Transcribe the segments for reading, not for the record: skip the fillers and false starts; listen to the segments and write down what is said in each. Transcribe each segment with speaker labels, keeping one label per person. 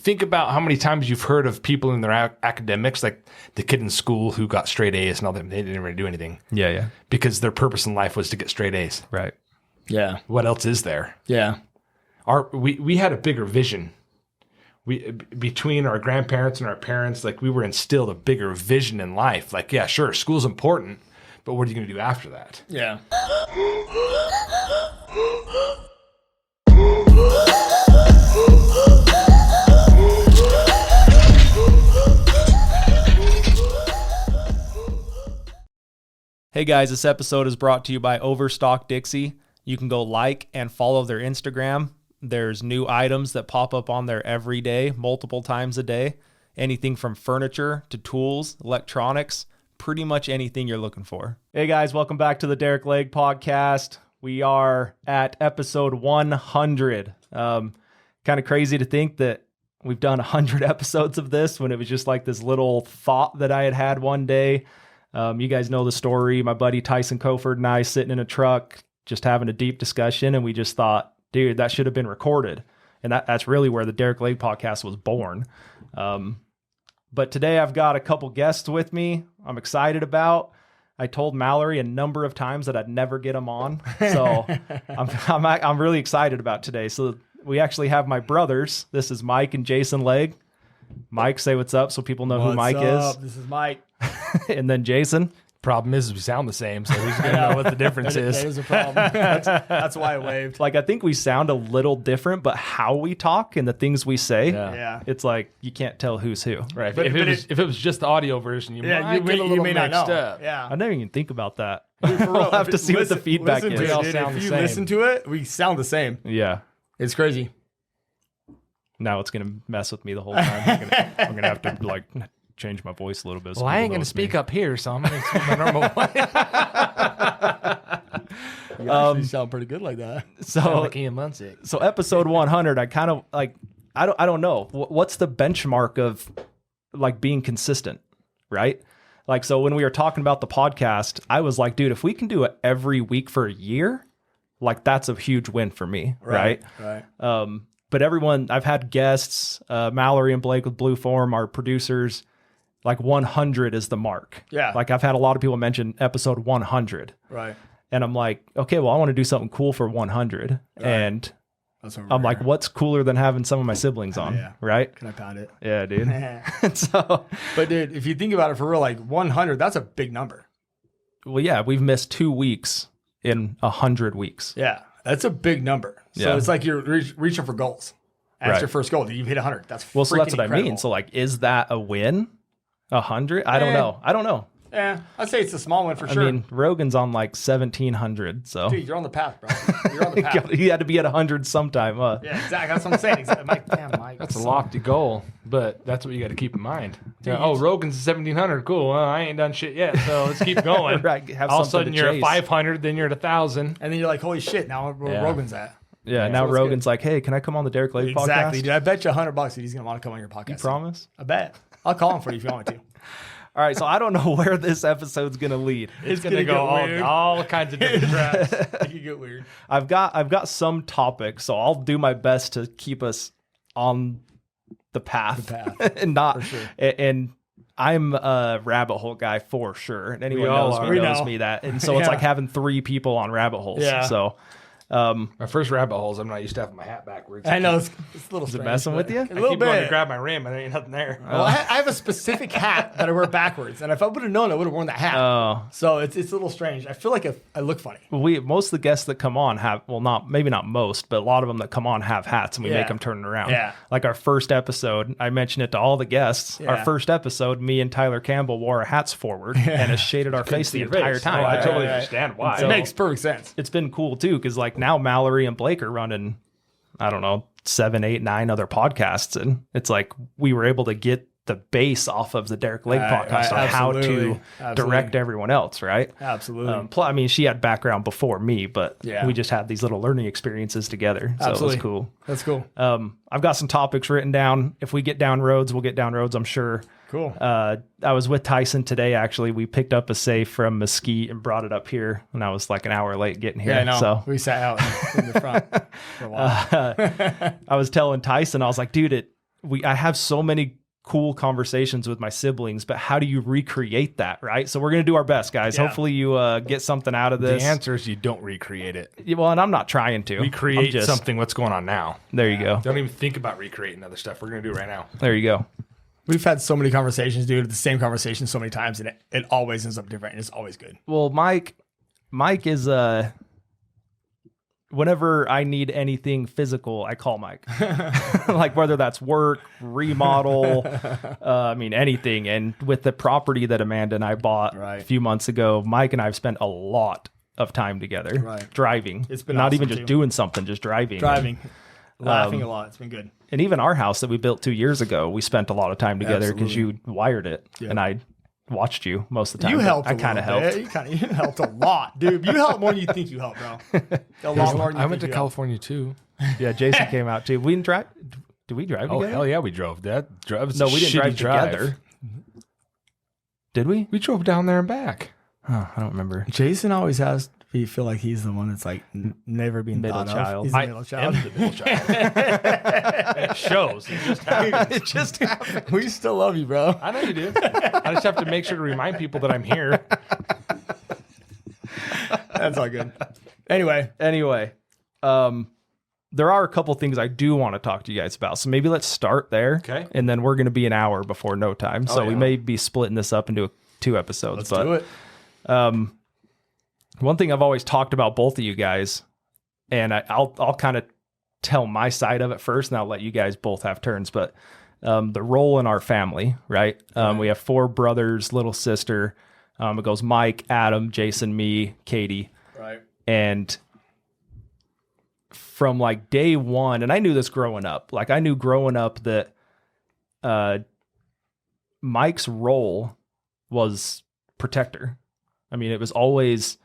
Speaker 1: think about how many times you've heard of people in their academics, like the kid in school who got straight A's and all that. They didn't really do anything.
Speaker 2: Yeah.
Speaker 1: Because their purpose in life was to get straight A's.
Speaker 2: Right.
Speaker 3: Yeah.
Speaker 1: What else is there?
Speaker 3: Yeah.
Speaker 1: We had a bigger vision. Between our grandparents and our parents, like we were instilled a bigger vision in life. Like, yeah, sure, school's important, but what are you going to do after that?
Speaker 3: Yeah.
Speaker 2: Hey guys, this episode is brought to you by Overstock Dixie. You can go like and follow their Instagram. There's new items that pop up on there every day, multiple times a day. Anything from furniture to tools, electronics, pretty much anything you're looking for. Hey guys, welcome back to the Derick Legg podcast. We are at episode 100. Kind of crazy to think that we've done 100 episodes of this when it was just like this little thought that I had one day. You guys know the story. My buddy Tyson Coford and I sitting in a truck, just having a deep discussion, and we just thought, dude, that should have been recorded. And that's really where the Derick Legg podcast was born. But today I've got a couple guests with me I'm excited about. I told Mallory a number of times that I'd never get them on. So I'm really excited about today. So we actually have my brothers. This is Mike and Jason Legg. Mike, say what's up so people know who Mike is.
Speaker 3: This is Mike.
Speaker 2: And then Jason.
Speaker 1: Problem is we sound the same, so who's going to know what the difference is?
Speaker 3: That is a problem. That's why I waved.
Speaker 2: Like, I think we sound a little different, but how we talk and the things we say, it's like you can't tell who's who.
Speaker 1: Right. If it was just the audio version, you might get a little
Speaker 3: may not
Speaker 1: mixed
Speaker 3: know.
Speaker 1: up.
Speaker 3: Yeah.
Speaker 2: I never even think about that.
Speaker 3: Dude, for real,
Speaker 2: We'll have to see what the feedback is.
Speaker 1: We all
Speaker 3: Dude,
Speaker 1: sound
Speaker 3: if
Speaker 1: the
Speaker 3: you
Speaker 1: same.
Speaker 3: listen to it, we sound the same.
Speaker 2: Yeah.
Speaker 3: It's crazy.
Speaker 2: Now it's going to mess with me the whole time. I'm going to have to like change my voice a little bit.
Speaker 1: Well, I ain't going to speak up here, so I'm going to speak my normal way.
Speaker 3: You actually sound pretty good like that.
Speaker 2: So,
Speaker 1: like Ian Munsick.
Speaker 2: So episode 100, I kind of like, I don't know. What's the benchmark of like being consistent, right? Like, so when we were talking about the podcast, I was like, dude, if we can do it every week for a year, like that's a huge win for me, right? But everyone, I've had guests, Mallory and Blake with Blue Form, our producers, like 100 is the mark.
Speaker 3: Yeah.
Speaker 2: Like I've had a lot of people mention episode 100.
Speaker 3: Right.
Speaker 2: And I'm like, okay, well, I want to do something cool for 100. Right. And I'm like, what's cooler than having some of my siblings on, right?
Speaker 3: Can I pound it?
Speaker 2: Yeah, dude.
Speaker 3: But dude, if you think about it for real, like 100, that's a big number.
Speaker 2: Well, yeah, we've missed 2 weeks in 100 weeks.
Speaker 3: Yeah, that's a big number. So it's like you're reaching for goals. That's your first goal. You've hit 100. That's
Speaker 2: so that's what
Speaker 3: incredible.
Speaker 2: I mean. So like, is that a win? 100? I don't know.
Speaker 3: Yeah, I'd say it's a small one for sure.
Speaker 2: I mean, Rogan's on like 1,700, so.
Speaker 3: Dude, you're on the path, bro. You're on the path.
Speaker 2: He had to be at 100 sometime, huh?
Speaker 3: Yeah, exactly. That's what I'm saying. Exactly. Mike.
Speaker 1: That's a lofty goal, but that's what you got to keep in mind. Rogan's 1,700. Cool. Well, I ain't done shit yet, so let's keep going.
Speaker 2: Right. Have
Speaker 1: all of a sudden, you're
Speaker 2: chase.
Speaker 1: at 500, then you're at 1,000.
Speaker 3: And then you're like, holy shit, now where Rogan's at.
Speaker 2: Yeah, now so Rogan's like, hey, can I come on the Derick Legg podcast?
Speaker 3: Exactly, dude. I bet you $100 he's going to want to come on your podcast.
Speaker 2: You promise?
Speaker 3: I bet. I'll call him for you if you want me to.
Speaker 2: All right, so I don't know where this episode's going to lead.
Speaker 1: It's going to go all kinds of different tracks.
Speaker 3: It can get weird.
Speaker 2: I've got some topics, so I'll do my best to keep us on the path. And not, for sure. And I'm a rabbit hole guy for sure. And anyone knows me that. And so it's like having 3 people on rabbit holes.
Speaker 3: Yeah.
Speaker 2: So
Speaker 1: my first rabbit holes, I'm not used to having my hat backwards.
Speaker 3: I know. It's a little
Speaker 2: is
Speaker 3: strange.
Speaker 2: it messing with you?
Speaker 3: A little
Speaker 1: keep
Speaker 3: bit.
Speaker 1: going to grab my rim, and there ain't nothing there.
Speaker 3: Well, I have a specific hat that I wear backwards. And if I would have known, I would have worn that hat.
Speaker 2: Oh.
Speaker 3: So it's a little strange. I feel like I look funny.
Speaker 2: Most of the guests that come on have, well, maybe not most, but a lot of them that come on have hats, and we make them turn it around.
Speaker 3: Yeah.
Speaker 2: Like our first episode, I mentioned it to all the guests.
Speaker 3: Yeah.
Speaker 2: Our first episode, me and Tyler Campbell wore our hats forward and it shaded our face the entire time.
Speaker 1: Oh, I totally understand why.
Speaker 3: It makes perfect sense.
Speaker 2: It's been cool too, because like now Mallory and Blake are running, I don't know, 7, 8, 9 other podcasts, and it's like we were able to get the base off of the Derick Legg podcast on how to direct everyone else, right?
Speaker 3: Absolutely.
Speaker 2: I mean, she had background before me, but we just had these little learning experiences together, so it was cool.
Speaker 3: That's cool.
Speaker 2: I've got some topics written down. If we get down roads, we'll get down roads, I'm sure.
Speaker 3: Cool.
Speaker 2: I was with Tyson today, actually. We picked up a safe from Mesquite and brought it up here, and I was like an hour late getting here.
Speaker 3: Yeah, I know.
Speaker 2: So
Speaker 3: we sat out in the front for a while.
Speaker 2: I was telling Tyson, I was like, dude, I have so many cool conversations with my siblings, but how do you recreate that, right? So we're going to do our best, guys.
Speaker 3: Yeah.
Speaker 2: Hopefully you get something out of this.
Speaker 1: The answer is you don't recreate it.
Speaker 2: Yeah, well, and I'm not trying to.
Speaker 1: Recreate something what's going on now.
Speaker 2: There you go.
Speaker 1: Don't even think about recreating other stuff. We're going to do it right now.
Speaker 2: There you go.
Speaker 3: We've had so many conversations, dude, the same conversation so many times, and it always ends up different, and it's always good.
Speaker 2: Well, Mike is whenever I need anything physical, I call Mike. Like whether that's work, remodel, anything. And with the property that Amanda and I bought a few months ago, Mike and I have spent a lot of time together driving. It's been not awesome even just doing something, just driving.
Speaker 3: Laughing a lot. It's been good.
Speaker 2: And even our house that we built 2 years ago, we spent a lot of time together because you wired it and I watched you most of the time.
Speaker 3: You helped.
Speaker 2: I kind of helped.
Speaker 3: You helped a lot, dude. You helped more than you think you helped, bro. A lot more than you
Speaker 1: I went to
Speaker 3: think you
Speaker 1: California too.
Speaker 2: Yeah, Jason came out too. We didn't drive. Did we drive together?
Speaker 1: Hell yeah, we drove. No,
Speaker 2: we didn't drive together. Did we?
Speaker 1: We drove down there and back.
Speaker 2: Oh, I don't remember.
Speaker 3: Jason always has to feel like he's the one that's like never being
Speaker 2: middle child.
Speaker 3: He's the middle child.
Speaker 1: I'm the middle child. It shows. It just happens.
Speaker 3: It just happened. We still love you, bro.
Speaker 1: I know you do. I just have to make sure to remind people that I'm here.
Speaker 3: That's all good. Anyway,
Speaker 2: there are a couple things I do want to talk to you guys about. So maybe let's start there.
Speaker 1: Okay.
Speaker 2: And then we're going to be an hour before no time. So we may be splitting this up into 2 episodes.
Speaker 3: Let's do it.
Speaker 2: One thing I've always talked about both of you guys, and I'll kind of tell my side of it first, and I'll let you guys both have turns. But the role in our family, right? We have 4 brothers, little sister. It goes Mike, Adam, Jason, me, Katie.
Speaker 3: Right.
Speaker 2: And from like day one, and I knew this growing up. Like I knew growing up that Mike's role was protector. I mean, it was always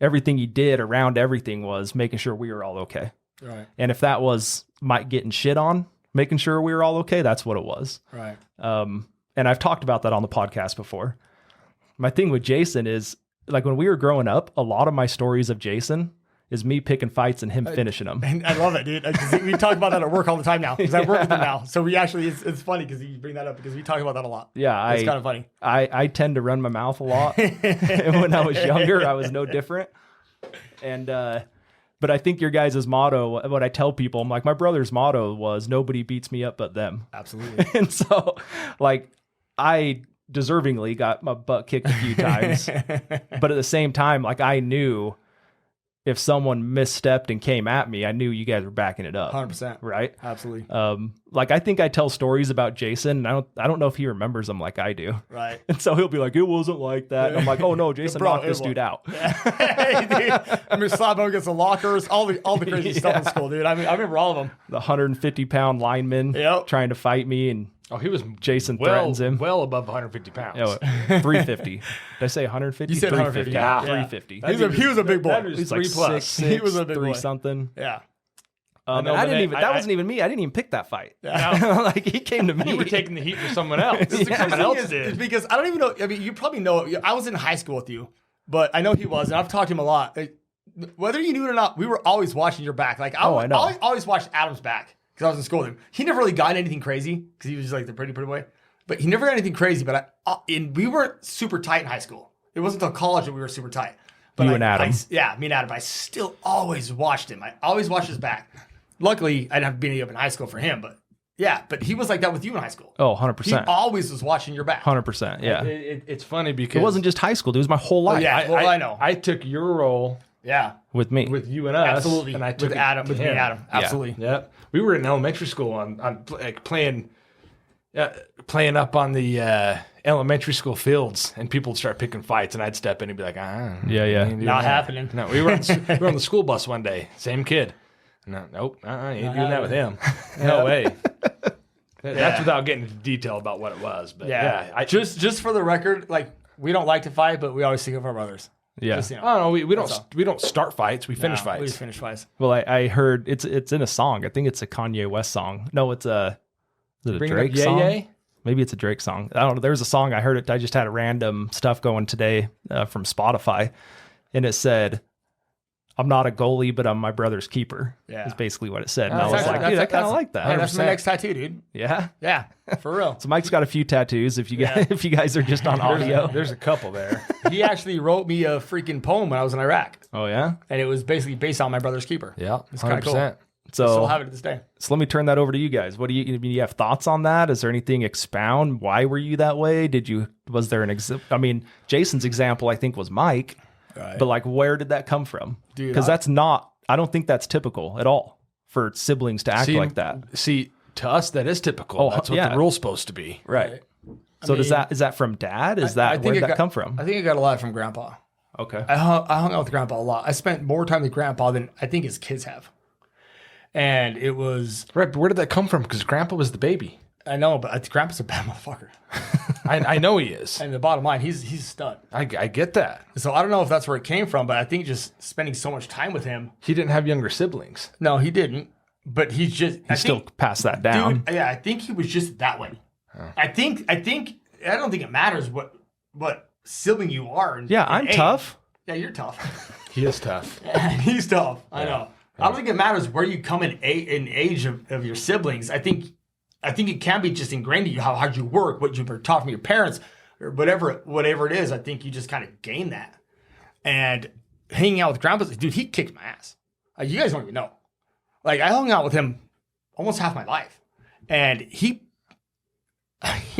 Speaker 2: everything he did around everything was making sure we were all okay.
Speaker 3: Right.
Speaker 2: And if that was Mike getting shit on, making sure we were all okay, that's what it was.
Speaker 3: Right.
Speaker 2: And I've talked about that on the podcast before. My thing with Jason is like when we were growing up, a lot of my stories of Jason is me picking fights and him finishing them.
Speaker 3: And I love it, dude. 'Cause we talk about that at work all the time now because I work with him now. So we actually, it's funny because you bring that up because we talk about that a lot.
Speaker 2: Yeah.
Speaker 3: It's kind of funny.
Speaker 2: I tend to run my mouth a lot. And when I was younger, I was no different. And, but I think your guys' motto, what I tell people, I'm like, my brother's motto was nobody beats me up but them.
Speaker 3: Absolutely.
Speaker 2: And so like I deservingly got my butt kicked a few times, but at the same time, like I knew if someone misstepped and came at me, I knew you guys were backing it up.
Speaker 3: 100%.
Speaker 2: Right?
Speaker 3: Absolutely.
Speaker 2: Like I think I tell stories about Jason, and I don't know if he remembers them like I do.
Speaker 3: Right.
Speaker 2: And so he'll be like, it wasn't like that. And I'm like, oh no, Jason knocked this dude out.
Speaker 3: Hey, dude. I mean, slap against the lockers, all the crazy stuff in school, dude. I mean, I remember all of them.
Speaker 2: The 150-pound lineman trying to fight me, and
Speaker 1: he was
Speaker 2: Jason threatens him.
Speaker 1: Well above 150 pounds.
Speaker 2: 350. Did I say 150?
Speaker 3: You said 150. Yeah.
Speaker 2: 350.
Speaker 3: He was a big boy.
Speaker 2: He's like 6'6".
Speaker 3: He was a big
Speaker 2: 3
Speaker 3: boy.
Speaker 2: something.
Speaker 3: Yeah.
Speaker 2: And I didn't even. That wasn't even me. I didn't even pick that fight. Like he came to me.
Speaker 1: You were taking the heat for someone else. Someone else did.
Speaker 3: It's because I don't even know. I mean, you probably know. I was in high school with you, but I know he was, and I've talked to him a lot. Whether you knew it or not, we were always watching your back. Like I know. Always watched Adam's back because I was in school with him. He never really got anything crazy because he was just like the pretty boy. But he never got anything crazy. But we weren't super tight in high school. It wasn't until college that we were super tight. But
Speaker 2: you and Adam.
Speaker 3: Me and Adam. I still always watched him. I always watched his back. Luckily, I didn't have to be up in high school for him. But he was like that with you in high school.
Speaker 2: Oh, 100%.
Speaker 3: He always was watching your back.
Speaker 2: 100%. Yeah.
Speaker 1: It's funny because
Speaker 2: it wasn't just high school. It was my whole life.
Speaker 3: I know.
Speaker 1: I took your role.
Speaker 3: Yeah.
Speaker 2: With me.
Speaker 1: With you and us.
Speaker 3: Absolutely.
Speaker 1: And I took
Speaker 3: with Adam. With me and Adam. Absolutely.
Speaker 1: Yep. We were in elementary school on like playing up on the elementary school fields, and people would start picking fights, and I'd step in and be like,
Speaker 3: not happening.
Speaker 1: No, we were on the school bus one day. Same kid. No, nope. You ain't doing that with him. No way. That's without getting into detail about what it was. But
Speaker 3: just for the record, like we don't like to fight, but we always think of our brothers.
Speaker 2: Yeah.
Speaker 3: Just,
Speaker 1: we don't start fights. We finish fights.
Speaker 3: We just finish fights.
Speaker 2: Well, I heard it's in a song. I think it's a Kanye West song. No, is it a Drake song?
Speaker 1: Yay?
Speaker 2: Maybe it's a Drake song. I don't know. There's a song I heard it. I just had a random stuff going today from Spotify, and it said, I'm not a goalie, but I'm my brother's keeper.
Speaker 3: Yeah.
Speaker 2: Is basically what it said.
Speaker 1: Oh,
Speaker 2: And I was
Speaker 3: exactly.
Speaker 2: like, dude, I
Speaker 3: That's-
Speaker 2: kind of like that.
Speaker 3: Hey, that's my
Speaker 1: 100%.
Speaker 3: next tattoo, dude.
Speaker 2: Yeah.
Speaker 3: Yeah, for real.
Speaker 2: So Mike's got a few tattoos. If you guys, if you guys are just on audio.
Speaker 1: There's a couple there.
Speaker 3: He actually wrote me a freaking poem when I was in Iraq,
Speaker 2: Oh yeah.
Speaker 3: and it was basically based on my brother's keeper.
Speaker 1: Yeah,
Speaker 3: It's kinda
Speaker 1: 100%.
Speaker 3: Still
Speaker 2: So
Speaker 3: have it to this day.
Speaker 2: So let me turn that over to you guys. What do you have thoughts on that? Is there anything expound? Why were you that way? Was there an I mean, Jason's example, I think, was Mike,
Speaker 3: Right.
Speaker 2: but like, where did that come from?
Speaker 3: Dude,
Speaker 2: Because I don't think that's typical at all for siblings to act like that.
Speaker 1: See, to us, that is typical.
Speaker 2: Oh,
Speaker 1: That's what
Speaker 2: yeah.
Speaker 1: the rule's supposed to be.
Speaker 2: Right. So is that from dad? Where did that come from?
Speaker 3: I think it got a lot from grandpa.
Speaker 2: Okay.
Speaker 3: I hung out with grandpa a lot. I spent more time with grandpa than I think his kids have. And it was,
Speaker 1: Right, but where did that come from? Because Grandpa was the baby.
Speaker 3: I know, but grandpa's a bad motherfucker.
Speaker 1: I know he is.
Speaker 3: And the bottom line, he's a stud.
Speaker 1: I get that.
Speaker 3: So I don't know if that's where it came from, but I think just spending so much time with him.
Speaker 1: He didn't have younger siblings.
Speaker 3: No, he didn't. But he's just,
Speaker 2: He still passed that down.
Speaker 3: dude, yeah, I think he was just that way. I don't think it matters what sibling you are.
Speaker 2: Yeah, I'm tough.
Speaker 3: Yeah, you're tough.
Speaker 1: He is tough.
Speaker 3: He's tough. I know. I don't think it matters where you come in age of your siblings. I think it can be just ingrained in you how hard you work, what you were taught from your parents, or whatever it is. I think you just kind of gain that. And hanging out with grandpa, dude, he kicked my ass. You guys don't even know. Like, I hung out with him almost half my life, and he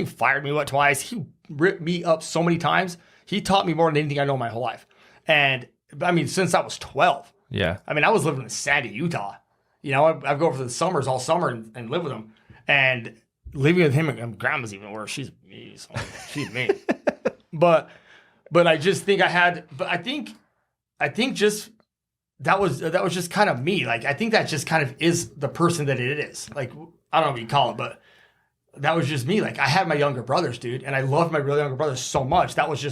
Speaker 3: fired me twice. He ripped me up so many times. He taught me more than anything I know my whole life. And I mean, since I was 12.
Speaker 2: Yeah.
Speaker 3: I mean, I was living in Sandy, Utah. You know, I'd go over to the summers all summer and live with him. And living with him, and grandma's even worse. She's mean. But I just think I think just that was just kind of me. Like, I think that just kind of is the person that it is. Like, I don't know what you call it, but that was just me. Like, I had my younger brothers, dude, and I loved my real younger brothers so much. That was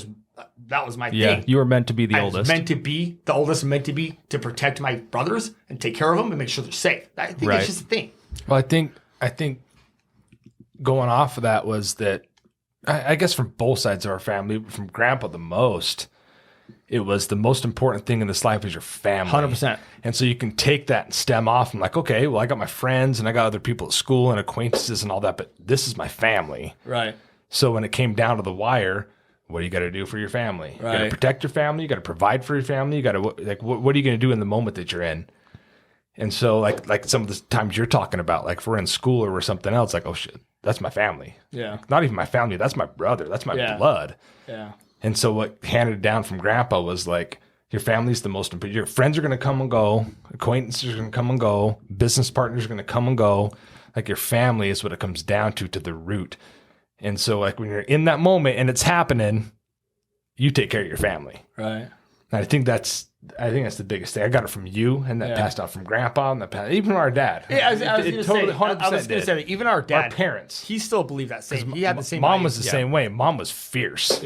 Speaker 3: my thing.
Speaker 2: You were meant to be the
Speaker 3: I was
Speaker 2: oldest.
Speaker 3: meant to be the oldest, meant to be to protect my brothers and take care of them and make sure they're safe. I think
Speaker 2: Right.
Speaker 3: it's just a thing.
Speaker 1: Well, I think going off of that was that I guess from both sides of our family, from Grandpa the most, it was the most important thing in this life is your family.
Speaker 3: 100%.
Speaker 1: And so you can take that and stem off and like, okay, well, I got my friends and I got other people at school and acquaintances and all that, but this is my family.
Speaker 3: Right.
Speaker 1: So when it came down to the wire, what do you got to do for your family? You got to
Speaker 3: Right.
Speaker 1: protect your family. You got to provide for your family. You got to like, what are you going to do in the moment that you're in? And so like some of the times you're talking about, like if we're in school or we're something else, like, oh shit, that's my family.
Speaker 3: Yeah.
Speaker 1: Not even my family. That's my brother. That's my
Speaker 3: Yeah.
Speaker 1: blood.
Speaker 3: Yeah.
Speaker 1: And so what handed down from Grandpa was like, your family's the most important. Your friends are going to come and go. Acquaintances are going to come and go. Business partners are going to come and go. Like your family is what it comes down to the root. And so like when you're in that moment and it's happening, you take care of your family.
Speaker 3: Right.
Speaker 1: And I think that's the biggest thing. I got it from you, and that passed on from Grandpa, and even our dad.
Speaker 3: Yeah, I was going to say,
Speaker 1: 100%
Speaker 3: that even our dad,
Speaker 1: our parents.
Speaker 3: he still believed that same. He had the same.
Speaker 1: Mom
Speaker 3: values.
Speaker 1: was the same way. Mom was fierce.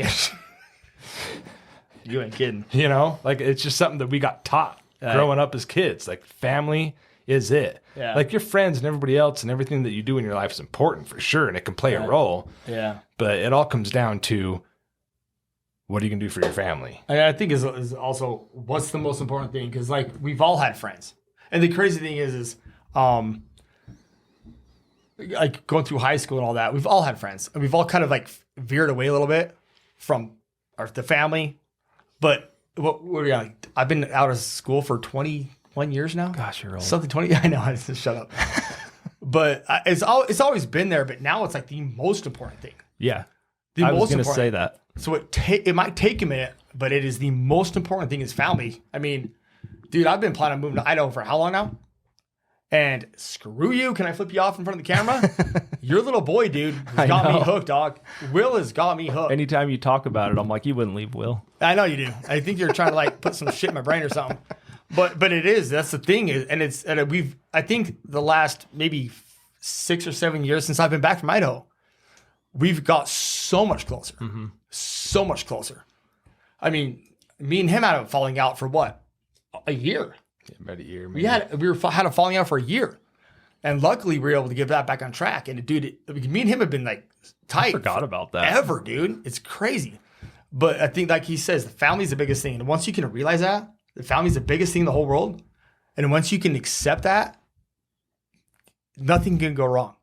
Speaker 3: You ain't kidding.
Speaker 1: You know, like it's just something that we got taught growing up as kids. Like family is it.
Speaker 3: Yeah.
Speaker 1: Like your friends and everybody else and everything that you do in your life is important for sure, and it can play a role.
Speaker 3: Yeah.
Speaker 1: But it all comes down to what are you going to do for your family?
Speaker 3: And I think is also what's the most important thing, because like we've all had friends, and the crazy thing is like going through high school and all that, we've all had friends, and we've all kind of like veered away a little bit from the family. But what we're like, I've been out of school for 21 years now.
Speaker 2: Gosh, you're old.
Speaker 3: Something 20. I know. I just shut up. But it's always been there. But now it's like the most important thing.
Speaker 2: Yeah.
Speaker 3: The
Speaker 2: I was
Speaker 3: most
Speaker 2: going to
Speaker 3: important.
Speaker 2: say that.
Speaker 3: So it might take a minute, but it is the most important thing is family. I mean, dude, I've been planning on moving to Idaho for how long now? And screw you. Can I flip you off in front of the camera? Your little boy, dude, has got me hooked, dog. Will has got me hooked.
Speaker 2: Anytime you talk about it, I'm like, you wouldn't leave Will.
Speaker 3: I know you do. I think you're trying to like put some shit in my brain or something. But it is. That's the thing. I think the last maybe 6 or 7 years since I've been back from Idaho, we've got so much closer. Mm-hmm. So much closer. I mean, me and him had a falling out for what? A year.
Speaker 1: Yeah, about a year.
Speaker 3: We had a falling out for a year. And luckily we were able to get that back on track. And dude, me and him have been like tight.
Speaker 2: I forgot about that.
Speaker 3: Ever, dude. It's crazy. But I think like he says, the family's the biggest thing. And once you can realize that, The family's the biggest thing in the whole world. And once you can accept that, nothing can go wrong.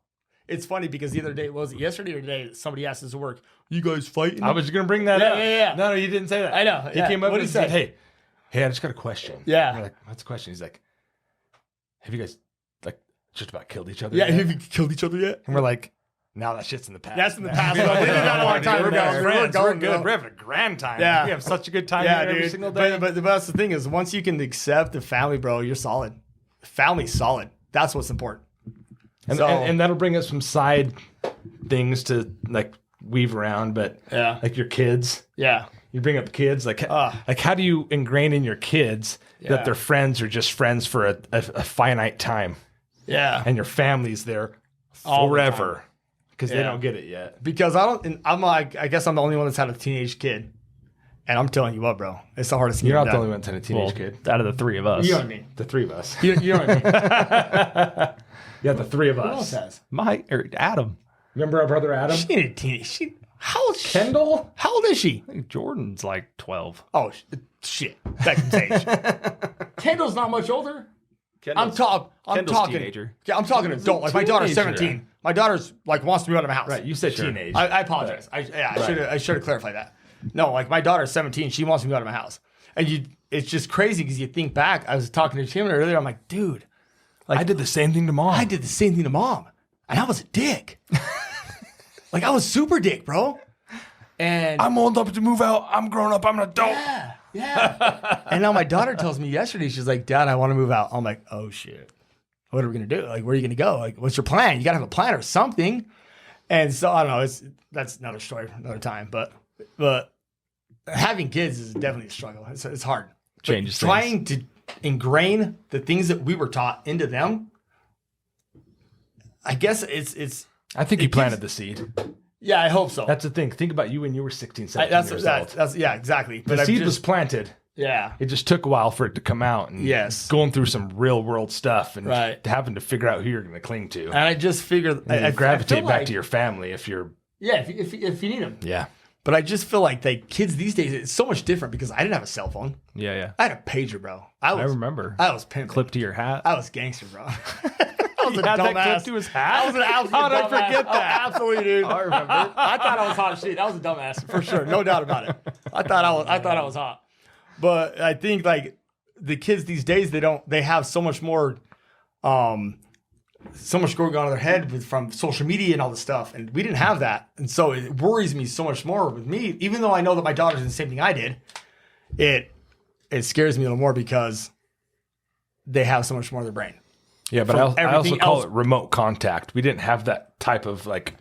Speaker 3: It's funny because the other day, was it yesterday or today, somebody asked us at work, you guys fighting?
Speaker 1: I was going to bring that up.
Speaker 3: Yeah.
Speaker 1: No, you didn't say that.
Speaker 3: I know.
Speaker 1: He came up and said, hey, I just got a question.
Speaker 3: Yeah.
Speaker 1: We're like, what's the question? He's like, have you guys like just about killed each other
Speaker 3: Yeah,
Speaker 1: yet?
Speaker 3: have you killed each other yet?
Speaker 1: And we're like, now that shit's in the past.
Speaker 3: That's in the past. We did that a long time ago.
Speaker 1: We're
Speaker 3: going
Speaker 1: good. We're having a grand time.
Speaker 3: Yeah.
Speaker 1: We have such a good time every single
Speaker 3: But,
Speaker 1: day.
Speaker 3: but that's the thing is, once you can accept the family, bro, you're solid. Family's solid. That's what's important.
Speaker 1: And that'll bring us some side things to like weave around, but like your kids.
Speaker 3: Yeah.
Speaker 1: You bring up kids, like how do you ingrain in your kids that their friends are just friends for a finite time?
Speaker 3: Yeah.
Speaker 1: And your family's there
Speaker 3: All the
Speaker 1: forever because they don't get it yet.
Speaker 3: Because I guess I'm the only one that's had a teenage kid. And I'm telling you what, bro, it's the hardest thing.
Speaker 1: You're not the only one that's had a teenage kid.
Speaker 2: Out of the three of us.
Speaker 3: You know what I mean?
Speaker 1: The three of us.
Speaker 3: You know what I mean?
Speaker 1: Yeah, the three of
Speaker 3: Who else
Speaker 1: us.
Speaker 3: has?
Speaker 2: Adam.
Speaker 1: Remember our brother Adam?
Speaker 3: She ain't a teenage. How old?
Speaker 1: Kendall?
Speaker 3: How old is she?
Speaker 2: I think Jordan's like 12.
Speaker 3: Oh shit! Beckham's age. Kendall's not much older. I'm talking
Speaker 2: teenager.
Speaker 3: Yeah, I'm talking adult. Like my daughter's
Speaker 1: teenager.
Speaker 3: 17. My daughter's like wants to move out of my house.
Speaker 1: Right, you said teenage.
Speaker 3: I apologize. I should have clarified that. No, like my daughter's 17. She wants to move out of my house, and it's just crazy because you think back. I was talking to Tim earlier. I'm like, dude,
Speaker 1: I did the same thing to mom.
Speaker 3: I did the same thing to mom, and I was a dick. Like I was super dick, bro. And
Speaker 1: I'm old enough to move out. I'm grown up. I'm an adult.
Speaker 3: Yeah. And now my daughter tells me yesterday, she's like, Dad, I want to move out. I'm like, oh shit. What are we going to do? Like, where are you going to go? Like, what's your plan? You got to have a plan or something. And so I don't know. That's another story for another time. But having kids is definitely a struggle. It's hard.
Speaker 2: Changes things.
Speaker 3: Trying to ingrain the things that we were taught into them. I guess it's.
Speaker 1: I think you planted the seed.
Speaker 3: Yeah, I hope so.
Speaker 1: That's the thing. Think about you when you were 16, 17 years old.
Speaker 3: That's yeah, exactly.
Speaker 1: The seed was planted.
Speaker 3: Yeah.
Speaker 1: It just took a while for it to come out. And going through some real world stuff and having to figure out who you're going to cling to.
Speaker 3: And I just figured
Speaker 1: I gravitate back to your family if you're.
Speaker 3: Yeah, if you need them.
Speaker 1: Yeah.
Speaker 3: But I just feel like kids these days, it's so much different because I didn't have a cell phone.
Speaker 2: Yeah.
Speaker 3: I had a pager, bro.
Speaker 2: I remember.
Speaker 3: I was pimping.
Speaker 2: Clipped to your hat.
Speaker 3: I was gangster, bro. I was
Speaker 1: He
Speaker 3: a
Speaker 1: had that
Speaker 3: dumbass.
Speaker 1: clipped to his hat?
Speaker 3: I was an absolute
Speaker 1: How did I
Speaker 3: dumbass.
Speaker 1: forget that?
Speaker 3: Oh, absolutely, dude.
Speaker 1: I remember.
Speaker 3: I thought I was hot shit. I was a dumbass for sure, no doubt about it. I thought I was hot, but I think like the kids these days, they have so much more, so much going on in their head from social media and all this stuff, and we didn't have that, and so it worries me so much more with me. Even though I know that my daughter did the same thing I did, it scares me a little more because they have so much more of their brain.
Speaker 1: Yeah, but I also call it remote contact. We didn't have that type of like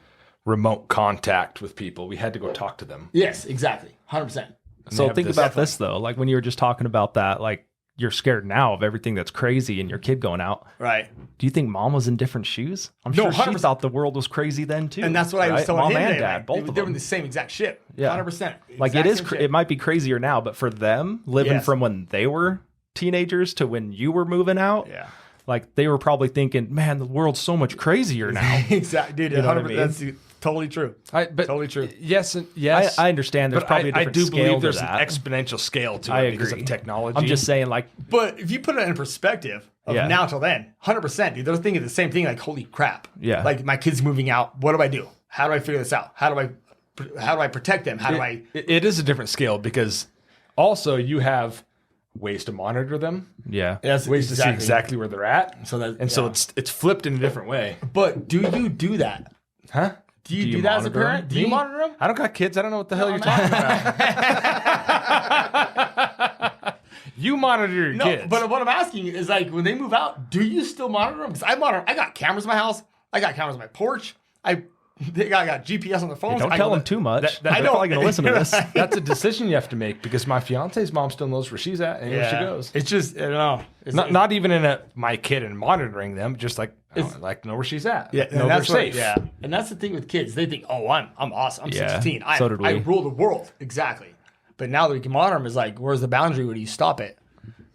Speaker 1: remote contact with people. We had to go talk to them.
Speaker 3: Yes, exactly. 100%.
Speaker 2: So think about this though. Like when you were just talking about that, like you're scared now of everything that's crazy and your kid going out.
Speaker 3: Right.
Speaker 2: Do you think mom was in different shoes? I'm sure she thought the world was crazy then too.
Speaker 3: And that's what I was telling
Speaker 2: mom
Speaker 3: him
Speaker 2: and
Speaker 3: today.
Speaker 2: dad, both of
Speaker 3: they were
Speaker 2: them.
Speaker 3: the same exact shit.
Speaker 2: Yeah.
Speaker 3: 100%.
Speaker 2: Like it is, it might be crazier now, but for them living from when they were teenagers to when you were moving out.
Speaker 3: Yeah.
Speaker 2: Like they were probably thinking, man, the world's so much crazier now.
Speaker 3: Exactly, dude.
Speaker 2: You know
Speaker 3: 100%.
Speaker 2: what I mean?
Speaker 3: That's totally true. Totally true.
Speaker 1: Yes, and yes.
Speaker 2: I understand there's probably a different
Speaker 1: I do
Speaker 2: scale
Speaker 1: believe there's
Speaker 2: to
Speaker 1: an
Speaker 2: that.
Speaker 1: exponential scale to
Speaker 2: I
Speaker 1: it because
Speaker 2: agree.
Speaker 1: of technology.
Speaker 2: I'm just saying, like,
Speaker 3: But if you put it in perspective of now till then, 100%, dude, they're thinking the same thing. Like, holy crap.
Speaker 2: Yeah.
Speaker 3: Like my kid's moving out. What do I do? How do I figure this out? How do I protect them? How do I?
Speaker 1: It is a different scale because also you have ways to monitor them.
Speaker 2: yeah.
Speaker 3: That's
Speaker 1: Ways to see exactly where they're at.
Speaker 3: So
Speaker 1: So it's flipped in a different way.
Speaker 3: But do you do that?
Speaker 1: Huh?
Speaker 3: Do you do that as a
Speaker 2: monitor
Speaker 3: parent?
Speaker 2: them?
Speaker 3: Do you monitor them?
Speaker 1: I don't got kids. I don't know what the hell you're talking about. You monitor your kids.
Speaker 3: But what I'm asking is like when they move out, do you still monitor them? Because I got cameras in my house. I got cameras in my porch. I got GPS on the phones.
Speaker 2: Don't tell them too much.
Speaker 1: That-
Speaker 3: I
Speaker 2: They're
Speaker 3: know.
Speaker 2: probably going to listen to this.
Speaker 1: That's a decision you have to make because my fiance's mom still knows where she's at and where she goes.
Speaker 3: It's just I don't know.
Speaker 1: Not even in my kid and monitoring them, just like I like to know where she's at.
Speaker 3: Yeah,
Speaker 1: know they're safe.
Speaker 3: And that's the thing with kids. They think, oh, I'm awesome. I'm
Speaker 2: Yeah,
Speaker 3: 16.
Speaker 2: so did we.
Speaker 3: I rule the world. Exactly. But now that we can monitor them, is like, where's the boundary? Where do you stop it?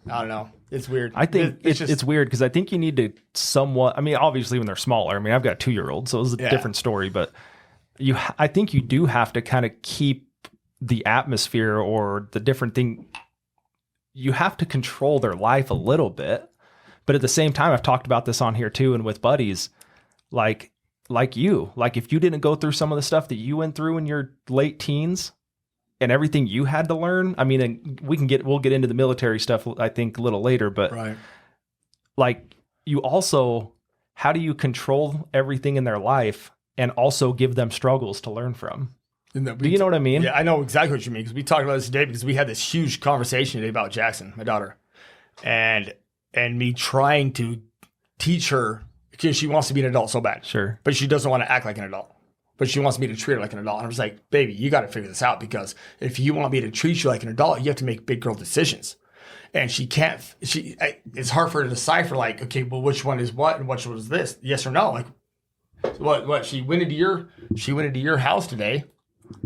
Speaker 3: I don't know. It's weird.
Speaker 2: I think it's weird because I think you need to somewhat. I mean, obviously when they're smaller. I mean, I've got a 2-year-old, so it's a different story. But I think you do have to kind of keep the atmosphere or the different thing. you have to control their life a little bit. But at the same time, I've talked about this on here too, and with buddies, like you, like if you didn't go through some of the stuff that you went through in your late teens and everything you had to learn. I mean, and we'll get into the military stuff, I think, a little later, but like you also, how do you control everything in their life and also give them struggles to learn from? Do you know what I mean?
Speaker 3: Yeah, I know exactly what you mean, because we talked about this today, because we had this huge conversation today about Jackson, my daughter, and me trying to teach her, because she wants to be an adult so bad.
Speaker 2: Sure.
Speaker 3: But she doesn't want to act like an adult. But she wants me to treat her like an adult. And I was like, baby, you got to figure this out, because if you want me to treat you like an adult, you have to make big girl decisions. And she can't, it's hard for her to decipher, like, okay, well, which one is what and which one is this? Yes or no? Like, what? She went into your house today.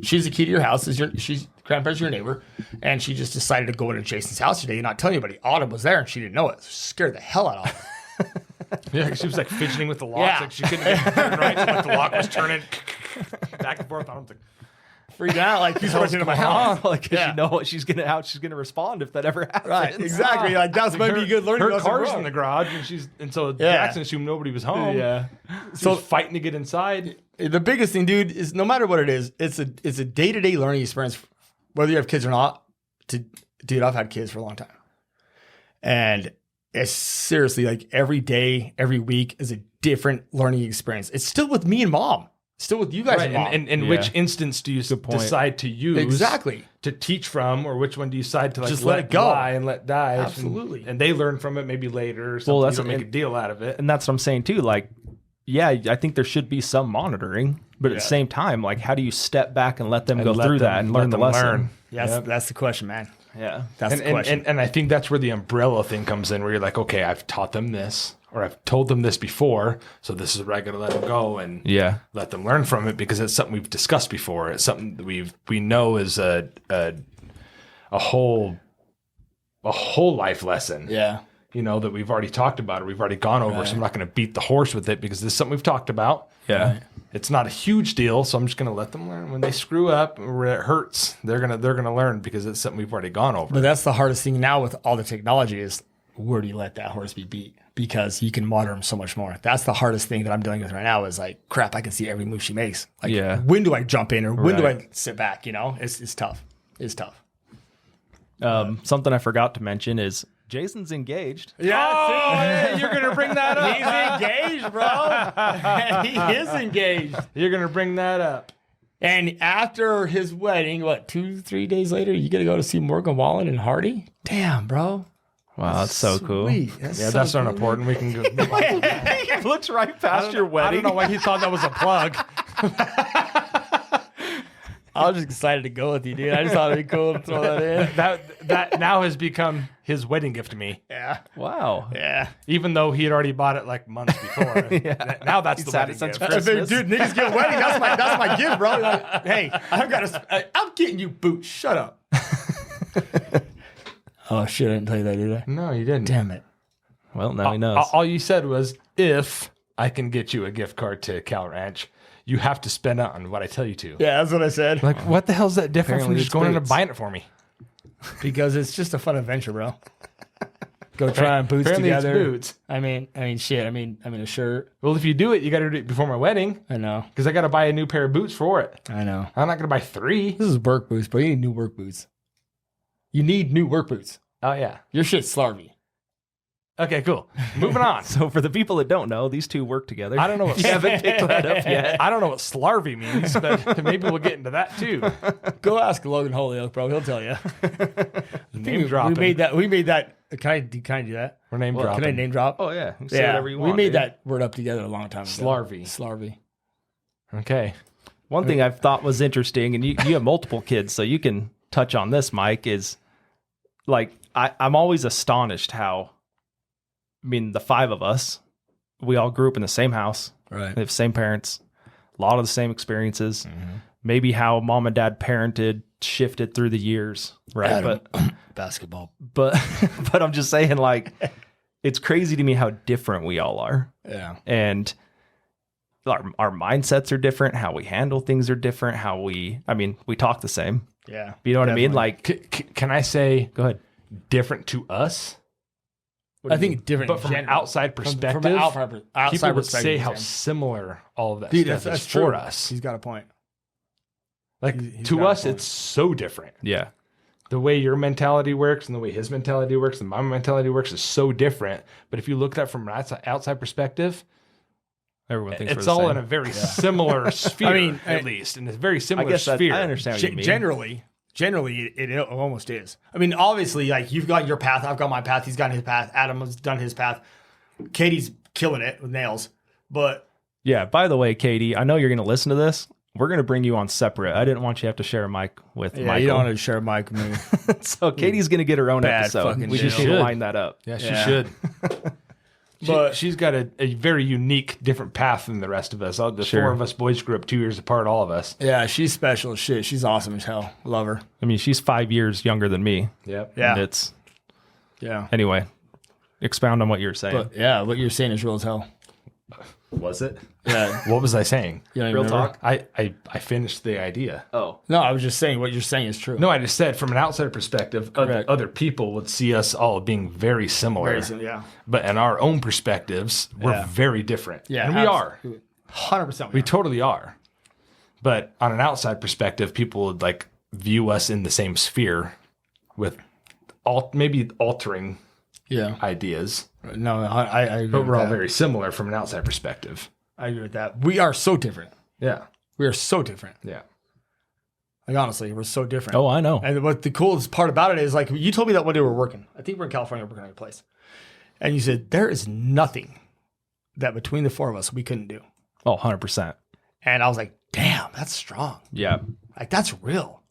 Speaker 3: She's the key to your house. She's grandparents, your neighbor. And she just decided to go into Jason's house today and not tell anybody. Autumn was there and she didn't know it. Scared the hell out of her.
Speaker 1: Yeah, she was like fidgeting with the locks. Like she couldn't get it right. So like the lock was turning back and forth. I don't think.
Speaker 3: Freaked out, like he's running into my house.
Speaker 2: Like, cause you know what how she's gonna respond if that ever happens.
Speaker 3: Right, exactly. Like that's maybe a good learning.
Speaker 1: Her car's in the garage, and so Jackson assumed nobody was home.
Speaker 3: Yeah,
Speaker 1: so fighting to get inside.
Speaker 3: The biggest thing, dude, is no matter what it is, it's a day-to-day learning experience, whether you have kids or not. Dude, I've had kids for a long time, and it's seriously like every day, every week is a different learning experience. It's still with me and mom. Still with you guys,
Speaker 1: and which instance do you decide to use to teach from, or which one do you decide to like
Speaker 3: just let it go
Speaker 1: and let die?
Speaker 3: Absolutely,
Speaker 1: and they learn from it maybe later. Or something. Well, that's you don't make a deal out of it,
Speaker 2: and that's what I'm saying too. Like, yeah, I think there should be some monitoring, but at the same time, like, how do you step back and let them go through that and learn the lesson?
Speaker 3: Yeah, that's the question, man.
Speaker 2: Yeah,
Speaker 3: that's the question.
Speaker 1: And I think that's where the umbrella thing comes in, where you're like, okay, I've taught them this, or I've told them this before, so this is where I got to let them go and let them learn from it, because it's something we've discussed before. It's something that we know is a whole life lesson.
Speaker 3: Yeah,
Speaker 1: you know, that we've already talked about, or we've already gone over. So I'm not going to beat the horse with it, because this is something we've talked about.
Speaker 2: Yeah.
Speaker 1: Right. It's not a huge deal, so I'm just going to let them learn. When they screw up or it hurts, they're gonna learn, because it's something we've already gone over.
Speaker 3: But that's the hardest thing now with all the technology is, where do you let that horse be beat? Because you can monitor him so much more. That's the hardest thing that I'm dealing with right now is like, crap, I can see every move she makes. Like, when do I jump in, or when do I sit back? You know, it's tough. It's tough.
Speaker 2: Something I forgot to mention is Jason's engaged.
Speaker 3: Yeah,
Speaker 1: you're going to bring that up.
Speaker 3: He's engaged, bro. He is engaged.
Speaker 1: You're going to bring that up.
Speaker 3: And after his wedding, 2-3 days later, you get to go to see Morgan Wallen and Hardy? Damn, bro.
Speaker 2: Wow, that's so cool.
Speaker 1: That's not important. We can go.
Speaker 2: He looks right past your wedding.
Speaker 1: I don't know why he thought that was a plug.
Speaker 3: I was just excited to go with you, dude. I just thought it'd be cool to throw that in.
Speaker 1: That now has become his wedding gift to me.
Speaker 3: Yeah.
Speaker 2: Wow.
Speaker 3: Yeah.
Speaker 1: Even though he had already bought it like months before. Now that's the wedding gift.
Speaker 3: Dude, niggas get a wedding. That's my gift, bro. Like, hey, I'm getting you boots. Shut up. Oh, shit. I didn't tell you that, did I?
Speaker 1: No, you didn't.
Speaker 3: Damn it.
Speaker 2: Well, now he knows.
Speaker 1: All you said was, if I can get you a gift card to Cal Ranch, you have to spend on what I tell you to.
Speaker 3: Yeah, that's what I said.
Speaker 1: Like, what the hell is that different
Speaker 2: Apparently
Speaker 1: from just going in and buying it for me?
Speaker 3: Because it's just a fun adventure, bro. Go try on boots
Speaker 1: Apparently
Speaker 3: together.
Speaker 1: It's boots.
Speaker 3: I mean, shit. I mean, a shirt.
Speaker 1: Well, if you do it, you got to do it before my wedding.
Speaker 3: I know.
Speaker 1: Because I got to buy a new pair of boots for it.
Speaker 3: I know.
Speaker 1: I'm not going to buy 3.
Speaker 3: This is work boots, bro. You need new work boots. You need new work boots.
Speaker 1: Oh, yeah.
Speaker 3: Your shit's slarvy.
Speaker 1: Okay, cool. Moving on.
Speaker 2: So for the people that don't know, these two work together.
Speaker 1: I don't know what
Speaker 2: you haven't picked that up yet.
Speaker 1: I don't know what slarvy means, but maybe we'll get into that too.
Speaker 3: Go ask Logan Holyoke, bro. He'll tell you.
Speaker 1: Name dropping.
Speaker 3: We made that. Can I do that?
Speaker 1: We're name dropping.
Speaker 3: Can I name drop?
Speaker 2: Oh yeah. Say whatever you want.
Speaker 3: We made that word up together a long time ago.
Speaker 1: Slarvy. Okay.
Speaker 2: One thing I've thought was interesting, and you have multiple kids, so you can touch on this, Mike, is like I'm always astonished how, I mean, the 5 of us, we all grew up in the same house.
Speaker 3: Right.
Speaker 2: We have the same parents, a lot of the same experiences. Mm-hmm. Maybe how mom and dad parented shifted through the years, right? But
Speaker 3: basketball.
Speaker 2: But I'm just saying, like, it's crazy to me how different we all are.
Speaker 3: Yeah.
Speaker 2: And our mindsets are different. How we handle things are different. We talk the same.
Speaker 3: Yeah.
Speaker 2: You know what I mean? Like,
Speaker 1: can I say,
Speaker 2: go ahead.
Speaker 1: different to us.
Speaker 3: I think different,
Speaker 1: but from an outside perspective, people would say how similar all of that stuff is for us.
Speaker 3: He's got a point.
Speaker 1: Like to us, it's so different.
Speaker 2: Yeah.
Speaker 1: The way your mentality works and the way his mentality works and my mentality works is so different. But if you look at it from an outside perspective,
Speaker 2: everyone thinks
Speaker 1: it's all in a very similar sphere, at least, in a very similar sphere.
Speaker 2: I understand what you mean.
Speaker 3: Generally, it almost is. I mean, obviously, like you've got your path, I've got my path, he's got his path, Adam has done his path, Katie's killing it with nails. But
Speaker 2: yeah, by the way, Katie, I know you're going to listen to this. We're going to bring you on separate. I didn't want you to have to share a mic with Michael.
Speaker 3: You don't want to share a mic with me.
Speaker 2: So Katie's going to get her own episode. We just need to line that up.
Speaker 1: Yeah, she should. But she's got a very unique, different path than the rest of us. The four of us boys grew up 2 years apart, all of us.
Speaker 3: Yeah, she's special as shit. She's awesome as hell. Love her.
Speaker 2: I mean, she's 5 years younger than me.
Speaker 1: Yep.
Speaker 3: Yeah.
Speaker 2: And anyway, expound on what you were saying.
Speaker 3: But yeah, what you're saying is real as hell.
Speaker 1: Was it?
Speaker 3: Yeah.
Speaker 1: What was I saying?
Speaker 2: Real talk?
Speaker 1: I finished the idea.
Speaker 2: Oh.
Speaker 3: No, I was just saying what you're saying is true.
Speaker 1: No, I just said from an outsider perspective, other people would see us all being very similar.
Speaker 3: Yeah.
Speaker 1: But in our own perspectives, we're very different.
Speaker 3: Yeah.
Speaker 1: And we are.
Speaker 3: 100%.
Speaker 1: We totally are. But on an outside perspective, people would like view us in the same sphere with maybe altering ideas.
Speaker 3: No, I agree.
Speaker 1: But we're all very similar from an outside perspective.
Speaker 3: I agree with that. We are so different.
Speaker 1: Yeah.
Speaker 3: We are so different.
Speaker 1: Yeah.
Speaker 3: Like, honestly, we're so different.
Speaker 2: Oh, I know.
Speaker 3: And what the coolest part about it is, like, you told me that one day we were working. I think we're in California working on your place. And you said, there is nothing that between the four of us we couldn't do.
Speaker 2: Oh, 100%.
Speaker 3: And I was like, damn, that's strong.
Speaker 2: Yeah.
Speaker 3: Like, that's real.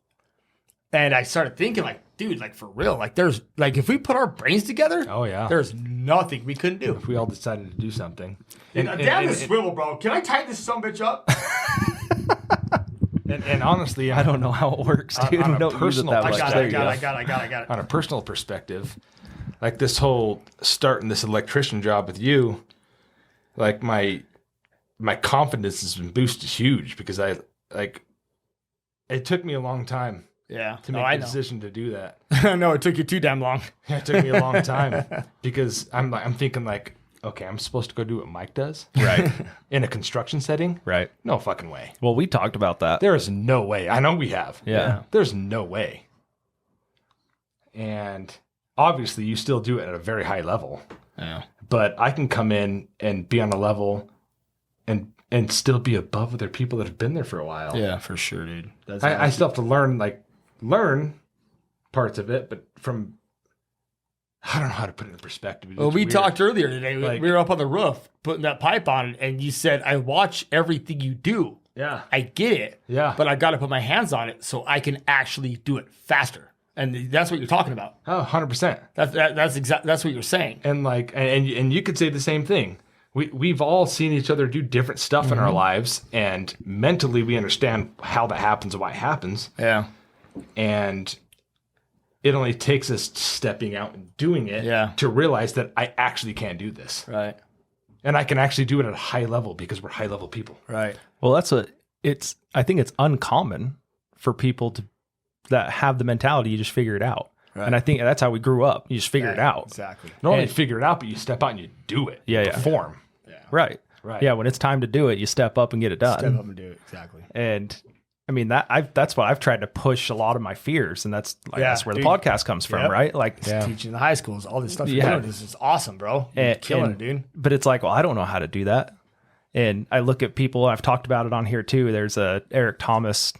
Speaker 3: And I started thinking, like, dude, like, for real. Like, there's, like, if we put our brains together, there's nothing we couldn't do.
Speaker 1: If we all decided to do something.
Speaker 3: Damn this swivel, bro. Can I tighten this sumbitch up?
Speaker 1: And honestly,
Speaker 2: I don't know how it works, dude.
Speaker 1: On
Speaker 2: We
Speaker 1: a
Speaker 2: don't use it
Speaker 1: personal
Speaker 2: that much.
Speaker 3: I got it.
Speaker 1: On a personal perspective, like this whole starting this electrician job with you, like my confidence has been boosted huge because it took me a long time to make the decision to do that.
Speaker 3: No, it took you too damn long.
Speaker 1: It took me a long time because I'm thinking like, okay, I'm supposed to go do what Mike does,
Speaker 2: Right.
Speaker 1: in a construction setting,
Speaker 2: Right.
Speaker 1: No fucking way.
Speaker 2: Well, we talked about that.
Speaker 1: There is no way. I know we have.
Speaker 2: Yeah.
Speaker 1: There's no way. And obviously, you still do it at a very high level.
Speaker 3: Yeah.
Speaker 1: But I can come in and be on a level and still be above other people that have been there for a while.
Speaker 3: Yeah, for sure, dude.
Speaker 1: I still have to learn parts of it, but I don't know how to put it in perspective.
Speaker 3: Well, we talked earlier today. We were up on the roof putting that pipe on, and you said, I watch everything you do.
Speaker 1: Yeah.
Speaker 3: I get it.
Speaker 1: Yeah.
Speaker 3: But I got to put my hands on it so I can actually do it faster. And that's what you're talking about.
Speaker 1: Oh, 100%.
Speaker 3: That's what you're saying.
Speaker 1: And and you could say the same thing. We've all seen each other do different stuff in our lives, and mentally we understand how that happens and why it happens.
Speaker 3: Yeah.
Speaker 1: And it only takes us stepping out and doing it to realize that I actually can do this.
Speaker 3: Right.
Speaker 1: And I can actually do it at a high level because we're high level people.
Speaker 3: Right.
Speaker 2: Well, I think it's uncommon for people that have the mentality, you just figure it out. Right. And I think that's how we grew up. You just figure it out.
Speaker 3: Exactly.
Speaker 1: Not only figure it out, but you step out and you do it.
Speaker 2: Yeah.
Speaker 1: Perform.
Speaker 3: Yeah.
Speaker 2: Right. Yeah. When it's time to do it, you step up and get it done.
Speaker 3: Step up and do it. Exactly.
Speaker 2: And I mean, that's what I've tried to push a lot of my fears. And that's where the podcast comes from, right? Like
Speaker 3: teaching the high schools, all this stuff you're doing. This is awesome, bro. You're killing it, dude.
Speaker 2: But it's like, well, I don't know how to do that. And I look at people, I've talked about it on here too. There's a Eric Thomas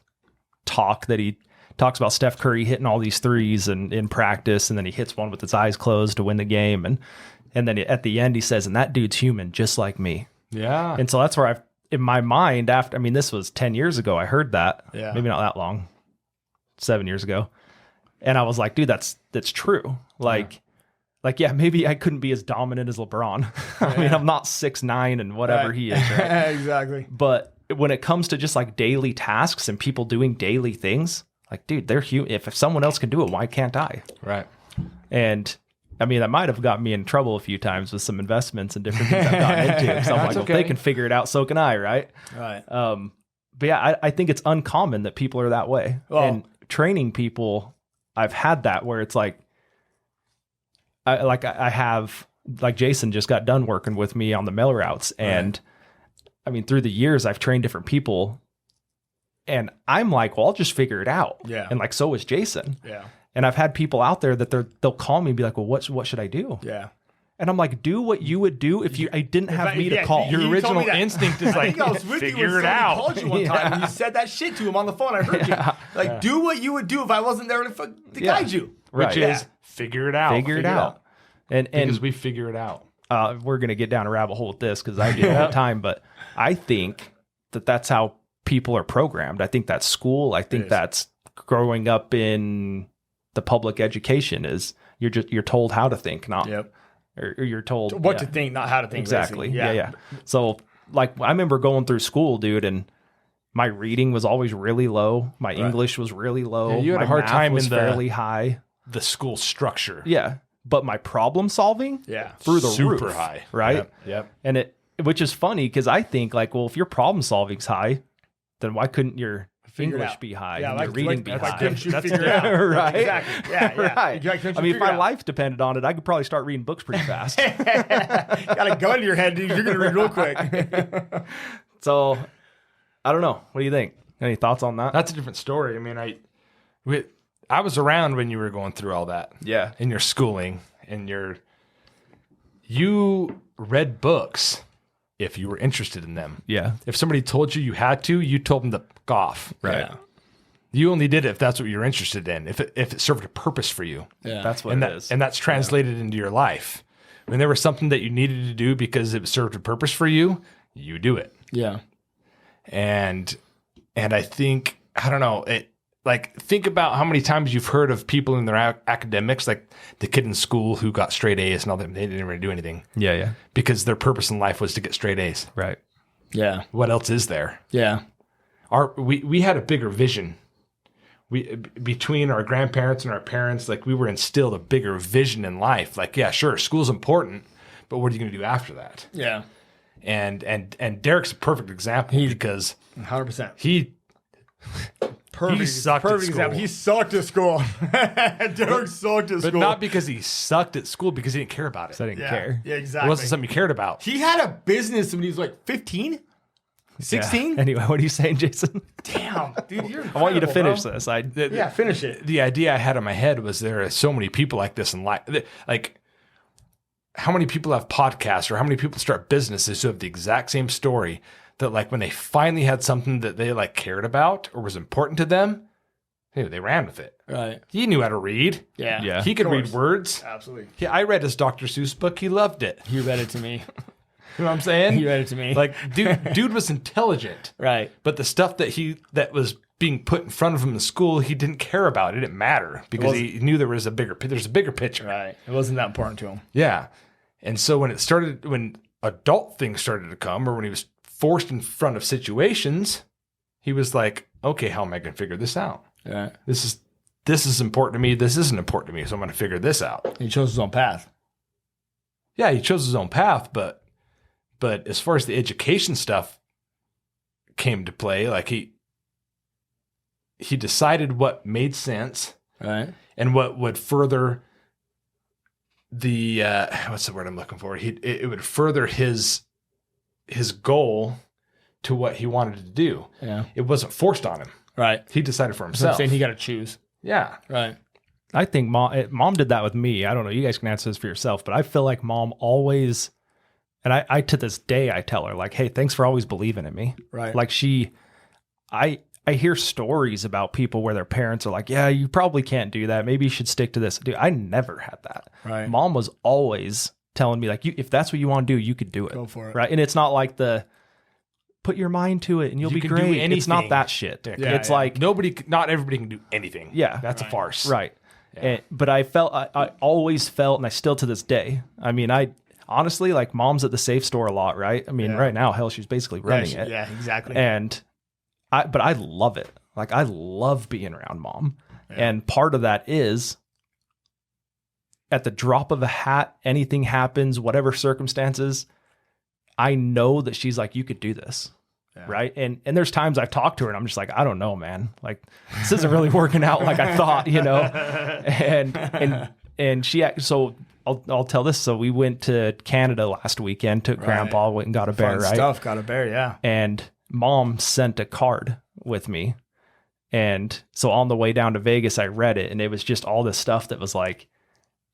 Speaker 2: talk that he talks about Steph Curry hitting all these threes and in practice, and then he hits one with his eyes closed to win the game. And then at the end he says, and that dude's human just like me.
Speaker 1: Yeah.
Speaker 2: And so that's where in my mind, this was 10 years ago, I heard that.
Speaker 3: Yeah.
Speaker 2: Maybe not that long, 7 years ago. And I was like, dude, that's true. Like, maybe I couldn't be as dominant as LeBron. I mean, I'm not 6'9" and whatever he is. Right?
Speaker 3: Exactly.
Speaker 2: But when it comes to just like daily tasks and people doing daily things, like, dude, they're human. If someone else can do it, why can't I?
Speaker 1: Right.
Speaker 2: And I mean, that might have got me in trouble a few times with some investments and different things I've gotten into. So I'm like, well, if they can figure it out, so can I, right?
Speaker 3: Right.
Speaker 2: But yeah, I think it's uncommon that people are that way. Well, and training people, I've had that where it's like, I have, like Jason just got done working with me on the mail routes. And I mean, through the years, I've trained different people and I'm like, well, I'll just figure it out.
Speaker 3: Yeah.
Speaker 2: And like, so is Jason.
Speaker 3: Yeah.
Speaker 2: And I've had people out there that they'll call me and be like, well, what should I do?
Speaker 3: Yeah.
Speaker 2: And I'm like, do what you would do if I didn't have me to call.
Speaker 1: Your original instinct is like,
Speaker 3: I was with
Speaker 1: figure
Speaker 3: you
Speaker 1: it out.
Speaker 3: Called you one time and you said that shit to him on the phone. I heard you. Like, do what you would do if I wasn't there to guide you.
Speaker 1: Which is figure it out.
Speaker 2: Figure it out. And
Speaker 1: because we figure it out.
Speaker 2: We're going to get down a rabbit hole with this because I do all the time. But I think that's how people are programmed. I think that's school. I think that's growing up in the public education is you're told how to think, not or you're told
Speaker 3: what to think, not how to think.
Speaker 2: Exactly. Yeah. So like I remember going through school, dude, and my reading was always really low. My English was really low.
Speaker 1: Yeah, you had
Speaker 2: my
Speaker 1: a hard
Speaker 2: math
Speaker 1: time
Speaker 2: was
Speaker 1: in
Speaker 2: fairly high.
Speaker 1: The school structure.
Speaker 2: Yeah. But my problem solving through the
Speaker 1: super
Speaker 2: roof,
Speaker 1: high.
Speaker 2: Right?
Speaker 1: Yep.
Speaker 2: And which is funny because I think like, well, if your problem solving's high, then why couldn't your English be high and your reading be high?
Speaker 3: Couldn't you figure it out?
Speaker 2: Right?
Speaker 3: Exactly. Yeah.
Speaker 2: Right. I mean, if my life depended on it, I could probably start reading books pretty fast.
Speaker 3: Got a gun to your head, dude. You're going to read real quick.
Speaker 2: So, I don't know. What do you think? Any thoughts on that?
Speaker 1: That's a different story. I mean, I was around when you were going through all that.
Speaker 2: Yeah.
Speaker 1: In your schooling and you read books if you were interested in them.
Speaker 2: Yeah.
Speaker 1: If somebody told you had to, you told them to fuck off.
Speaker 2: Right.
Speaker 3: Yeah.
Speaker 1: You only did it if that's what you're interested in. If it served a purpose for you.
Speaker 3: Yeah.
Speaker 2: That's what
Speaker 1: and
Speaker 2: it is.
Speaker 1: And that's translated into your life. When there was something that you needed to do because it served a purpose for you, you do it.
Speaker 3: Yeah.
Speaker 1: And I think, I don't know, think about how many times you've heard of people in their academics, like the kid in school who got straight A's and all that. They didn't really do anything.
Speaker 2: Yeah.
Speaker 1: Because their purpose in life was to get straight A's.
Speaker 2: Right.
Speaker 3: Yeah.
Speaker 1: What else is there?
Speaker 3: Yeah.
Speaker 1: We had a bigger vision. Between our grandparents and our parents, like we were instilled a bigger vision in life. Like, yeah, sure, school's important, but what are you going to do after that?
Speaker 3: Yeah.
Speaker 1: And Derick's a perfect example because
Speaker 3: 100%.
Speaker 1: he sucked at school.
Speaker 3: He sucked at school. Derick sucked at school.
Speaker 1: But not because he sucked at school, because he didn't care about it.
Speaker 2: So I didn't care.
Speaker 3: Yeah, exactly.
Speaker 1: It wasn't something he cared about.
Speaker 3: He had a business when he was like 15, 16.
Speaker 2: Yeah. Anyway, what are you saying, Jason?
Speaker 3: Damn, dude, you're
Speaker 2: I want you to finish
Speaker 3: bro.
Speaker 2: this.
Speaker 3: Finish it.
Speaker 1: The idea I had in my head was there are so many people like this in life. Like, how many people have podcasts or how many people start businesses who have the exact same story that like when they finally had something that they like cared about or was important to them, they ran with it.
Speaker 3: Right.
Speaker 1: He knew how to read.
Speaker 3: Yeah.
Speaker 1: He could read words.
Speaker 3: Absolutely.
Speaker 1: Yeah, I read his Dr. Seuss book. He loved it.
Speaker 3: He read it to me.
Speaker 1: You know what I'm saying?
Speaker 3: He read it to me.
Speaker 1: Like, dude was intelligent.
Speaker 3: Right.
Speaker 1: But the stuff that was being put in front of him in school, he didn't care about. It didn't matter because he knew there's a bigger picture.
Speaker 3: Right. It wasn't that important to him.
Speaker 1: Yeah. And so when adult things started to come, or when he was forced in front of situations, he was like, okay, how am I going to figure this out?
Speaker 3: Right.
Speaker 1: This is important to me. This isn't important to me. So I'm going to figure this out.
Speaker 3: He chose his own path.
Speaker 1: Yeah, he chose his own path, but as far as the education stuff came to play, like he decided what made sense,
Speaker 3: right,
Speaker 1: and what would further the what's the word I'm looking for? It would further his goal to what he wanted to do.
Speaker 3: Yeah,
Speaker 1: it wasn't forced on him.
Speaker 3: Right,
Speaker 1: he decided for himself.
Speaker 3: So I'm saying he got to choose.
Speaker 1: Yeah,
Speaker 3: right.
Speaker 2: I think mom did that with me. I don't know. You guys can answer this for yourself, but I feel like mom always. And I to this day, I tell her like, hey, thanks for always believing in me.
Speaker 3: Right.
Speaker 2: Like I hear stories about people where their parents are like, yeah, you probably can't do that. Maybe you should stick to this. Dude, I never had that.
Speaker 3: Right.
Speaker 2: Mom was always telling me like, if that's what you want to do, you could do it.
Speaker 3: Go for it.
Speaker 2: Right. And it's not like put your mind to it and you'll be great. It's not that shit.
Speaker 1: Yeah,
Speaker 2: it's like
Speaker 1: not everybody can do anything.
Speaker 2: Yeah.
Speaker 1: That's a farce.
Speaker 2: Right. Yeah. But I always felt, and I still to this day, I mean, honestly, like mom's at the safe store a lot, right? I mean, right now, hell, she's basically running it.
Speaker 3: Yeah, exactly.
Speaker 2: But I love it. Like I love being around mom. Yeah. And part of that is at the drop of a hat, anything happens, whatever circumstances, I know that she's like, you could do this. Yeah. Right. And there's times I've talked to her and I'm just like, I don't know, man. Like this isn't really working out like I thought, you know? And she, so I'll tell this. So we went to Canada last weekend, took grandpa, went and got a bear, right?
Speaker 3: Got a bear, yeah.
Speaker 2: And mom sent a card with me. And so on the way down to Vegas, I read it, and it was just all this stuff that was like,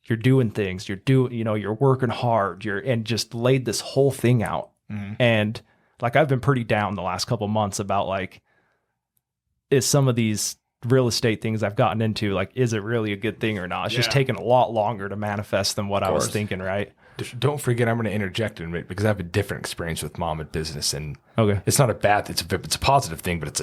Speaker 2: you're doing things, you're working hard, and just laid this whole thing out. Mm-hmm. And like, I've been pretty down the last couple of months about like, is some of these real estate things I've gotten into, like, is it really a good thing or not? It's just taking a lot longer to manifest than what I was thinking, right?
Speaker 1: Don't forget, I'm going to interject in it because I have a different experience with mom and business, and it's not a bad, it's a positive thing, but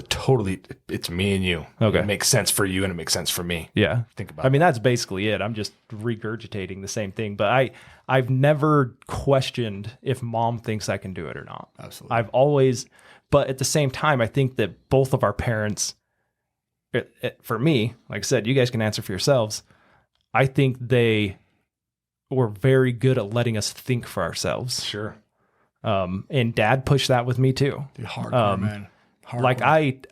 Speaker 1: it's me and you. Okay, it makes sense for you and it makes sense for me.
Speaker 2: Yeah,
Speaker 1: think about.
Speaker 2: I mean, that's basically it. I'm just regurgitating the same thing, but I've never questioned if mom thinks I can do it or not.
Speaker 3: Absolutely,
Speaker 2: I've always, but at the same time, I think that both of our parents, for me, like I said, you guys can answer for yourselves. I think they were very good at letting us think for ourselves.
Speaker 1: Sure.
Speaker 2: And dad pushed that with me too.
Speaker 3: Dude, hardcore, man. Hardcore.
Speaker 2: Like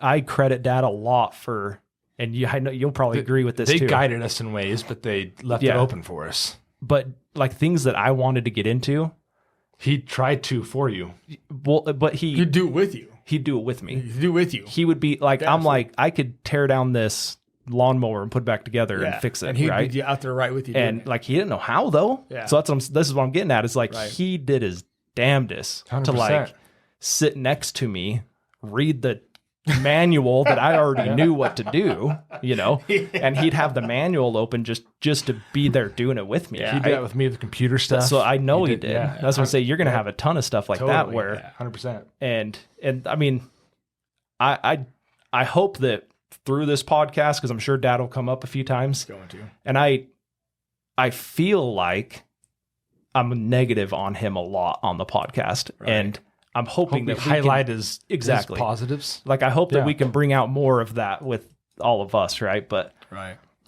Speaker 2: I credit dad a lot for, and I know you'll probably agree with this too.
Speaker 1: They guided us in ways, but they left it open for us.
Speaker 2: But like things that I wanted to get into,
Speaker 1: he tried to for you.
Speaker 2: Well, but
Speaker 3: he'd do it with you.
Speaker 2: He'd do it with me.
Speaker 3: He'd do it with you.
Speaker 2: He would be like, I'm like, I could tear down this lawnmower and put it back together and fix it,
Speaker 3: and he'd
Speaker 2: right?
Speaker 3: be out there right with you.
Speaker 2: And like, he didn't know how though.
Speaker 3: Yeah.
Speaker 2: So this is what I'm getting at. It's like, he did his damnedest
Speaker 1: 100%.
Speaker 2: to like sit next to me, read the manual that I already knew what to do, and he'd have the manual open just to be there doing it with me.
Speaker 1: Yeah, he did that with me with the computer stuff.
Speaker 2: So I know he did. Yeah. That's what I say. You're going to have a ton of stuff like that where
Speaker 1: 100%.
Speaker 2: And I mean, I hope that through this podcast, because I'm sure dad will come up a few times.
Speaker 3: Going to.
Speaker 2: And I feel like I'm negative on him a lot on the podcast. Right. And I'm hoping that we
Speaker 1: highlight his
Speaker 2: exactly
Speaker 1: positives.
Speaker 2: Like, I hope that we can bring out more of that with all of us, right? But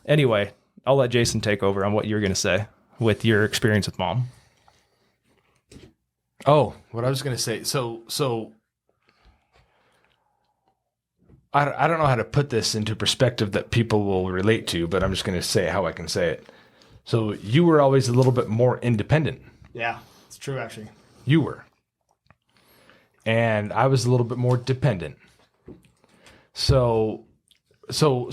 Speaker 2: anyway, I'll let Jason take over on what you're going to say with your experience with mom.
Speaker 1: Oh, what I was going to say. So I don't know how to put this into perspective that people will relate to, but I'm just going to say how I can say it. So you were always a little bit more independent.
Speaker 3: Yeah, it's true, actually.
Speaker 1: You were. And I was a little bit more dependent. So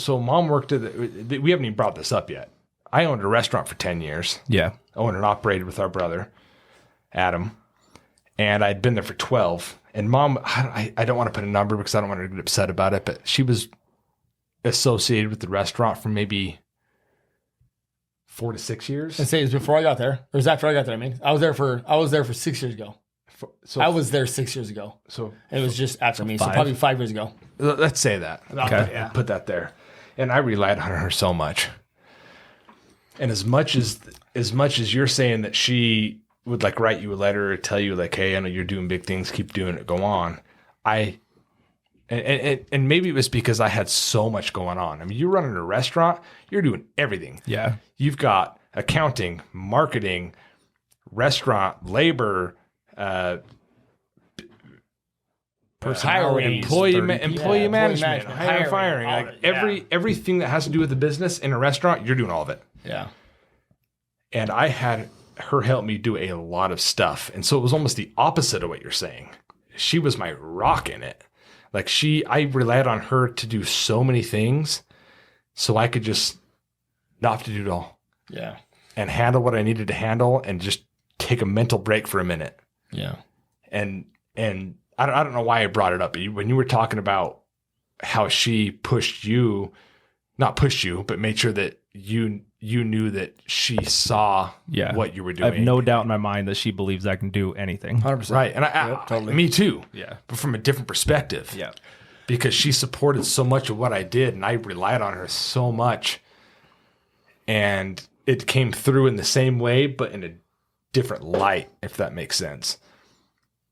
Speaker 1: mom worked we haven't even brought this up yet. I owned a restaurant for 10 years.
Speaker 2: Yeah.
Speaker 1: Owned and operated with our brother, Adam. And I'd been there for 12. And mom, I don't want to put a number because I don't want her to get upset about it, but she was associated with the restaurant for maybe 4 to 6 years.
Speaker 3: And say it was before I got there. Or it was after I got there, I mean. I was there for 6 years ago. So I was there 6 years ago. So it was just after me. 5. So probably 5 years ago.
Speaker 1: Let's say that.
Speaker 3: Okay. Yeah.
Speaker 1: Put that there. And I relied on her so much. And as much as you're saying that she would like write you a letter or tell you like, hey, I know you're doing big things, keep doing it, go on. And maybe it was because I had so much going on. I mean, you're running a restaurant, you're doing everything.
Speaker 2: Yeah.
Speaker 1: You've got accounting, marketing, restaurant, labor,
Speaker 3: hiring,
Speaker 1: employee management, hiring, firing, like everything that has to do with the business in a restaurant, you're doing all of it.
Speaker 3: Yeah.
Speaker 1: And I had her help me do a lot of stuff. And so it was almost the opposite of what you're saying. She was my rock in it. Like I relied on her to do so many things so I could just not have to do it all.
Speaker 3: Yeah.
Speaker 1: And handle what I needed to handle and just take a mental break for a minute.
Speaker 3: Yeah.
Speaker 1: And I don't know why I brought it up, but when you were talking about how she not pushed you, but made sure that you knew that she saw what you were doing.
Speaker 2: I have no doubt in my mind that she believes I can do anything.
Speaker 3: 100%.
Speaker 1: Right. And totally. Me too.
Speaker 2: Yeah.
Speaker 1: But from a different perspective.
Speaker 2: Yeah.
Speaker 1: Because she supported so much of what I did and I relied on her so much. And it came through in the same way, but in a different light, if that makes sense.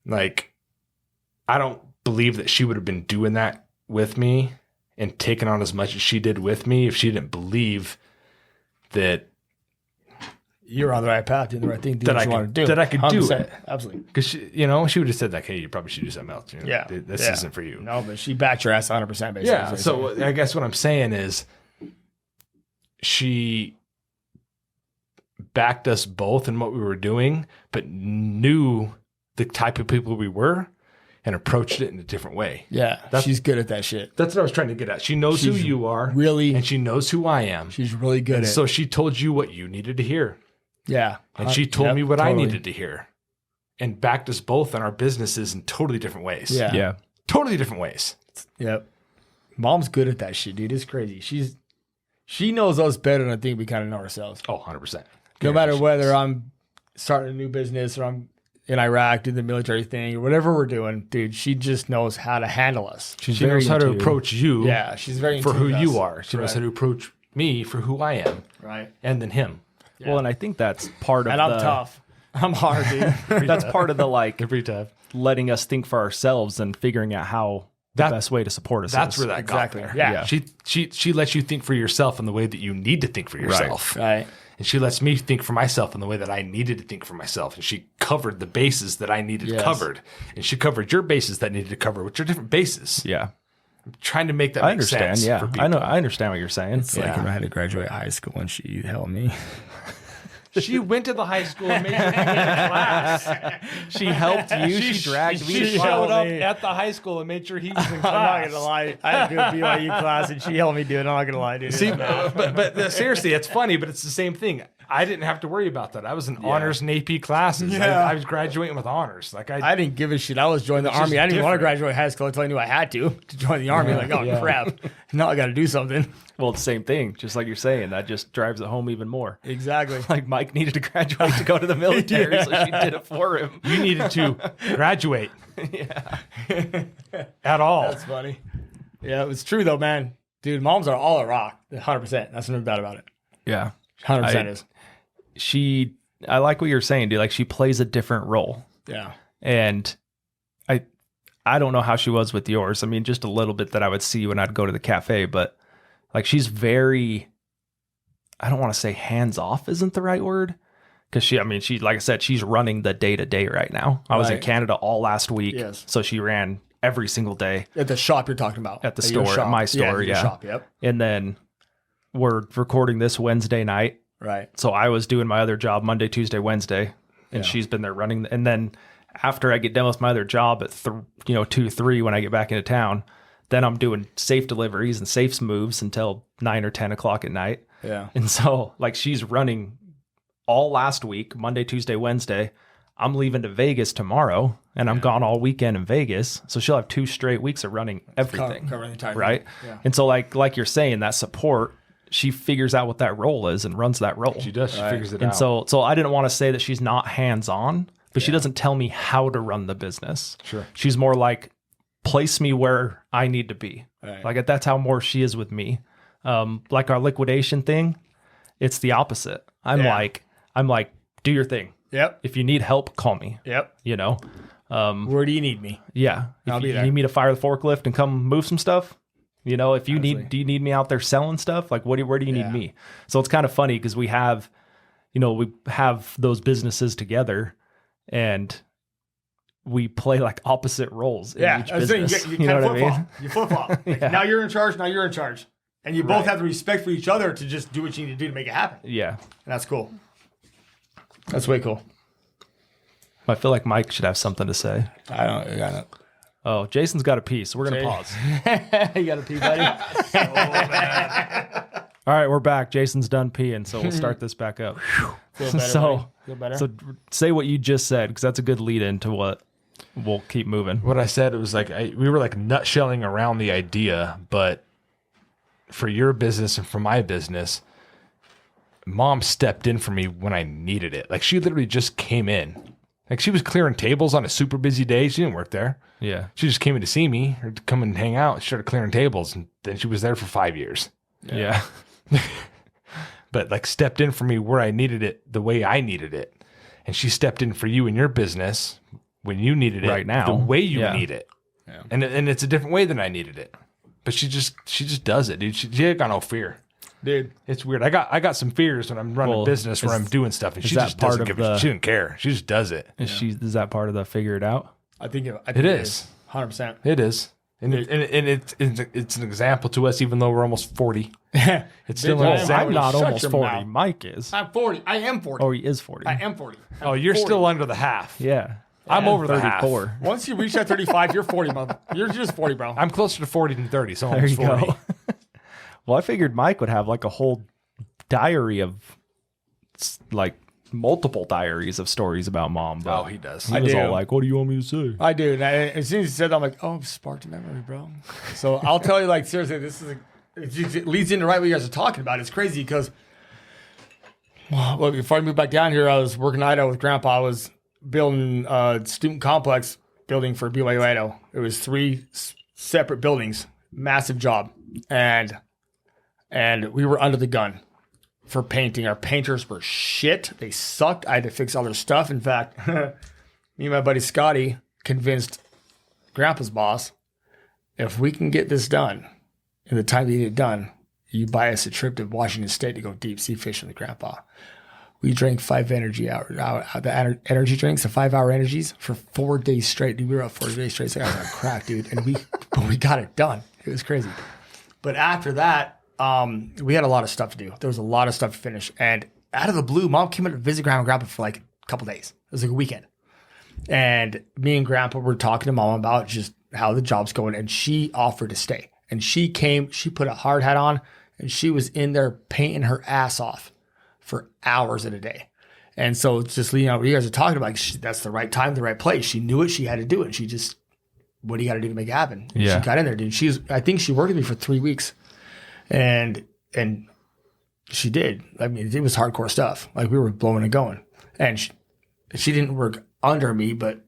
Speaker 1: Like, I don't believe that she would have been doing that with me and taking on as much as she did with me if she didn't believe that
Speaker 3: you're on the right path, doing the right thing, doing what you want to do.
Speaker 1: That I could do it.
Speaker 3: Absolutely.
Speaker 1: Because she would have said like, hey, you probably should do something else. This isn't for you.
Speaker 3: No, but she backed your ass 100% basically.
Speaker 1: Yeah. So I guess what I'm saying is she backed us both in what we were doing, but knew the type of people we were and approached it in a different way.
Speaker 3: Yeah, she's good at that shit.
Speaker 1: That's what I was trying to get at. She knows who you are.
Speaker 3: Really.
Speaker 1: And she knows who I am.
Speaker 3: She's really good at it.
Speaker 1: So she told you what you needed to hear.
Speaker 3: Yeah.
Speaker 1: And she told me what I needed to hear. And backed us both in our businesses in totally different ways.
Speaker 3: Yeah.
Speaker 2: Yeah.
Speaker 1: Totally different ways.
Speaker 3: Yep. Mom's good at that shit, dude. It's crazy. She knows us better than I think we kind of know ourselves.
Speaker 1: Oh, 100%.
Speaker 3: No matter whether I'm starting a new business or I'm in Iraq doing the military thing or whatever we're doing, dude, she just knows how to handle us.
Speaker 1: She knows how to approach you.
Speaker 3: Yeah, she's very
Speaker 1: for who
Speaker 3: into
Speaker 1: you
Speaker 3: us.
Speaker 1: are. She knows how to approach me for who I am.
Speaker 3: Right.
Speaker 1: And then him.
Speaker 3: Yeah.
Speaker 2: Well, and I think that's part of
Speaker 3: and I'm tough. I'm hard, dude.
Speaker 2: That's part of the like
Speaker 1: Every time.
Speaker 2: letting us think for ourselves and figuring out how the best way to support us
Speaker 1: That's
Speaker 2: is.
Speaker 1: where that
Speaker 3: Exactly.
Speaker 1: got there.
Speaker 3: Yeah.
Speaker 1: She lets you think for yourself in the way that you need to think for yourself.
Speaker 3: Right.
Speaker 1: And she lets me think for myself in the way that I needed to think for myself. And she covered the bases that I needed covered. And she covered your bases that needed to cover, which are different bases.
Speaker 2: Yeah.
Speaker 1: I'm trying to make that
Speaker 2: I
Speaker 1: make
Speaker 2: understand.
Speaker 1: sense.
Speaker 2: Yeah.
Speaker 1: For people.
Speaker 2: I know. I understand what you're saying.
Speaker 3: It's like when I had to graduate high school and she held me.
Speaker 1: She went to the high school and made me in class.
Speaker 2: She helped you. She dragged me.
Speaker 1: She
Speaker 2: to
Speaker 1: showed up
Speaker 3: me.
Speaker 1: at the high school and made sure he was in
Speaker 3: I'm
Speaker 1: class.
Speaker 3: not gonna lie. I had to do a BYU class and she helped me do it. I'm not gonna lie, dude.
Speaker 1: See, but seriously, it's funny, but it's the same thing. I didn't have to worry about that. I was in honors and AP classes.
Speaker 3: Yeah.
Speaker 1: I was graduating with honors. Like
Speaker 3: I didn't give a shit. I was joining the
Speaker 1: It's just
Speaker 3: army. I didn't want to
Speaker 1: different.
Speaker 3: graduate high school until I knew I had to join the army. Like, oh crap! Now I got to do something.
Speaker 2: Well, it's the same thing. Just like you're saying, that just drives it home even more.
Speaker 3: Exactly.
Speaker 2: Like Mike needed to graduate to go to the military, so she did it for him.
Speaker 1: You needed to graduate. At all.
Speaker 3: That's funny. Yeah, it was true though, man. Dude, moms are all a rock. 100%. That's no doubt about it.
Speaker 2: Yeah.
Speaker 3: 100% is.
Speaker 2: I like what you're saying, dude. Like she plays a different role.
Speaker 3: Yeah.
Speaker 2: And I don't know how she was with yours. I mean, just a little bit that I would see when I'd go to the cafe, but like she's very, I don't want to say hands off isn't the right word. Cause she, like I said, she's running the day to day right now. I was in
Speaker 3: Right.
Speaker 2: Canada all last week.
Speaker 3: Yes.
Speaker 2: So she ran every single day
Speaker 3: At the shop you're talking about.
Speaker 2: at the
Speaker 3: your
Speaker 2: store,
Speaker 3: shop.
Speaker 2: at my store.
Speaker 3: your
Speaker 2: Yeah.
Speaker 3: shop. Yep.
Speaker 2: And then we're recording this Wednesday night.
Speaker 3: Right.
Speaker 2: So I was doing my other job Monday, Tuesday, Wednesday, and
Speaker 3: Yeah.
Speaker 2: she's been there running. And then after I get done with my other job at 2, 3, when I get back into town, then I'm doing safe deliveries and safes moves until 9 or 10 o'clock at night.
Speaker 3: Yeah.
Speaker 2: And so like she's running all last week, Monday, Tuesday, Wednesday. I'm leaving to Vegas tomorrow and I'm gone all weekend in Vegas. So she'll have 2 straight weeks of running everything.
Speaker 3: Covering the entire thing.
Speaker 2: Right.
Speaker 3: Yeah.
Speaker 2: And so like you're saying, that support, she figures out what that role is and runs that role.
Speaker 1: She does. She figures it
Speaker 2: And
Speaker 1: out.
Speaker 2: so I didn't want to say that she's not hands-on, but she doesn't tell me how to run the business.
Speaker 1: Sure.
Speaker 2: She's more like, place me where I need to be.
Speaker 3: Right.
Speaker 2: Like that's how more she is with me. Like our liquidation thing, it's the opposite. I'm like, do your thing.
Speaker 3: Yep.
Speaker 2: If you need help, call me,
Speaker 3: Yep.
Speaker 2: you know?
Speaker 3: Where do you need me?
Speaker 2: Yeah.
Speaker 3: I'll
Speaker 2: If
Speaker 3: be
Speaker 2: you
Speaker 3: there.
Speaker 2: need me to fire the forklift and come move some stuff, you know, if you
Speaker 3: Honestly.
Speaker 2: do you need me out there selling stuff? Like where do you need
Speaker 3: Yeah.
Speaker 2: me? So it's kind of funny because we have those businesses together and we play like opposite roles in each
Speaker 3: that's the thing.
Speaker 2: business.
Speaker 3: You
Speaker 2: You know
Speaker 3: kind of
Speaker 2: what I
Speaker 3: flip
Speaker 2: mean?
Speaker 3: flop. You flip flop.
Speaker 2: Yeah.
Speaker 3: Now you're in charge. Now you're in charge. And you both have the respect for each other to just do what you need to do to make it happen.
Speaker 2: Yeah.
Speaker 3: And that's cool. That's way cool.
Speaker 2: I feel like Mike should have something to say.
Speaker 3: I don't.
Speaker 2: Oh, Jason's got a piece. So we're going to pause.
Speaker 3: You got a pee, buddy?
Speaker 2: All right, we're back. Jason's done peeing, so we'll start this back up.
Speaker 3: Feel better,
Speaker 2: So-
Speaker 3: buddy? Feel better?
Speaker 2: So say what you just said, because that's a good lead into what we'll keep moving.
Speaker 1: What I said, it was like we were like nutshelling around the idea, but for your business and for my business, Mom stepped in for me when I needed it. Like she literally just came in. Like she was clearing tables on a super busy day. She didn't work there.
Speaker 2: Yeah.
Speaker 1: She just came in to see me or to come and hang out. She started clearing tables, and then she was there for 5 years.
Speaker 2: Yeah.
Speaker 1: But like stepped in for me where I needed it, the way I needed it. And she stepped in for you in your business when you needed it,
Speaker 2: Right now.
Speaker 1: the way you
Speaker 2: Yeah.
Speaker 1: need it. Yeah. And it's a different way than I needed it. But she just does it, dude. She ain't got no fear.
Speaker 3: Dude.
Speaker 1: It's weird. I got some fears when I'm running a business where I'm doing stuff, and she
Speaker 2: that
Speaker 1: just
Speaker 2: part
Speaker 1: doesn't
Speaker 2: of
Speaker 1: give a
Speaker 2: the-
Speaker 1: she didn't care. She just does it.
Speaker 2: Is that part of the figure it out?
Speaker 3: I think
Speaker 1: It is.
Speaker 3: 100%.
Speaker 1: It is. And it's an example to us, even though we're almost 40. It's still an example.
Speaker 2: I'm not
Speaker 3: Shut
Speaker 2: almost
Speaker 3: your
Speaker 2: 40.
Speaker 3: mouth.
Speaker 2: Mike is.
Speaker 3: I'm 40. I am 40.
Speaker 2: Oh, he is 40.
Speaker 3: I am 40.
Speaker 1: Oh, you're
Speaker 3: 40.
Speaker 1: still under the half.
Speaker 2: Yeah.
Speaker 1: I'm over the half.
Speaker 2: 34.
Speaker 3: Once you reach that 35, you're 40, mother. You're just 40, bro.
Speaker 1: I'm closer to 40 than 30, so I'm
Speaker 2: There you
Speaker 1: almost 40.
Speaker 2: go. Well, I figured Mike would have like a whole diary of like multiple diaries of stories about mom. But
Speaker 1: Oh, he does.
Speaker 2: He was
Speaker 3: do.
Speaker 2: all like, "What do you want me to say?"
Speaker 3: I do. And as soon as you said that, I'm like, oh, sparked a memory, bro. So I'll tell you, like, seriously, this is it leads into right what you guys are talking about. It's crazy because, well, before I moved back down here, I was working in Idaho with Grandpa. I was building a student complex building for BYU Idaho. It was 3 separate buildings, massive job, and we were under the gun for painting. Our painters were shit. They sucked. I had to fix all their stuff. In fact, me and my buddy Scotty convinced Grandpa's boss, if we can get this done in the time that you get it done, you buy us a trip to Washington State to go deep sea fishing with Grandpa. We drank 5 energy energy drinks, the 5-hour energies for 4 days straight. Dude, we were up 4 days straight. So I was on crack, dude. And we got it done. It was crazy. But after that, we had a lot of stuff to do. There was a lot of stuff to finish. And out of the blue, Mom came in to visit Grandma and Grandpa for like a couple days. It was like a weekend. And me and Grandpa were talking to Mom about just how the job's going. And she offered to stay. And she came, she put a hard hat on, and she was in there painting her ass off for hours in a day. And so it's just, you know, what you guys are talking about, that's the right time, the right place. She knew it. She had to do it. She just, what do you got to do to make it happen?
Speaker 2: Yeah.
Speaker 3: She got in there, dude. I think she worked with me for 3 weeks. And she did. I mean, it was hardcore stuff. Like, we were blowing and going. And she didn't work under me, but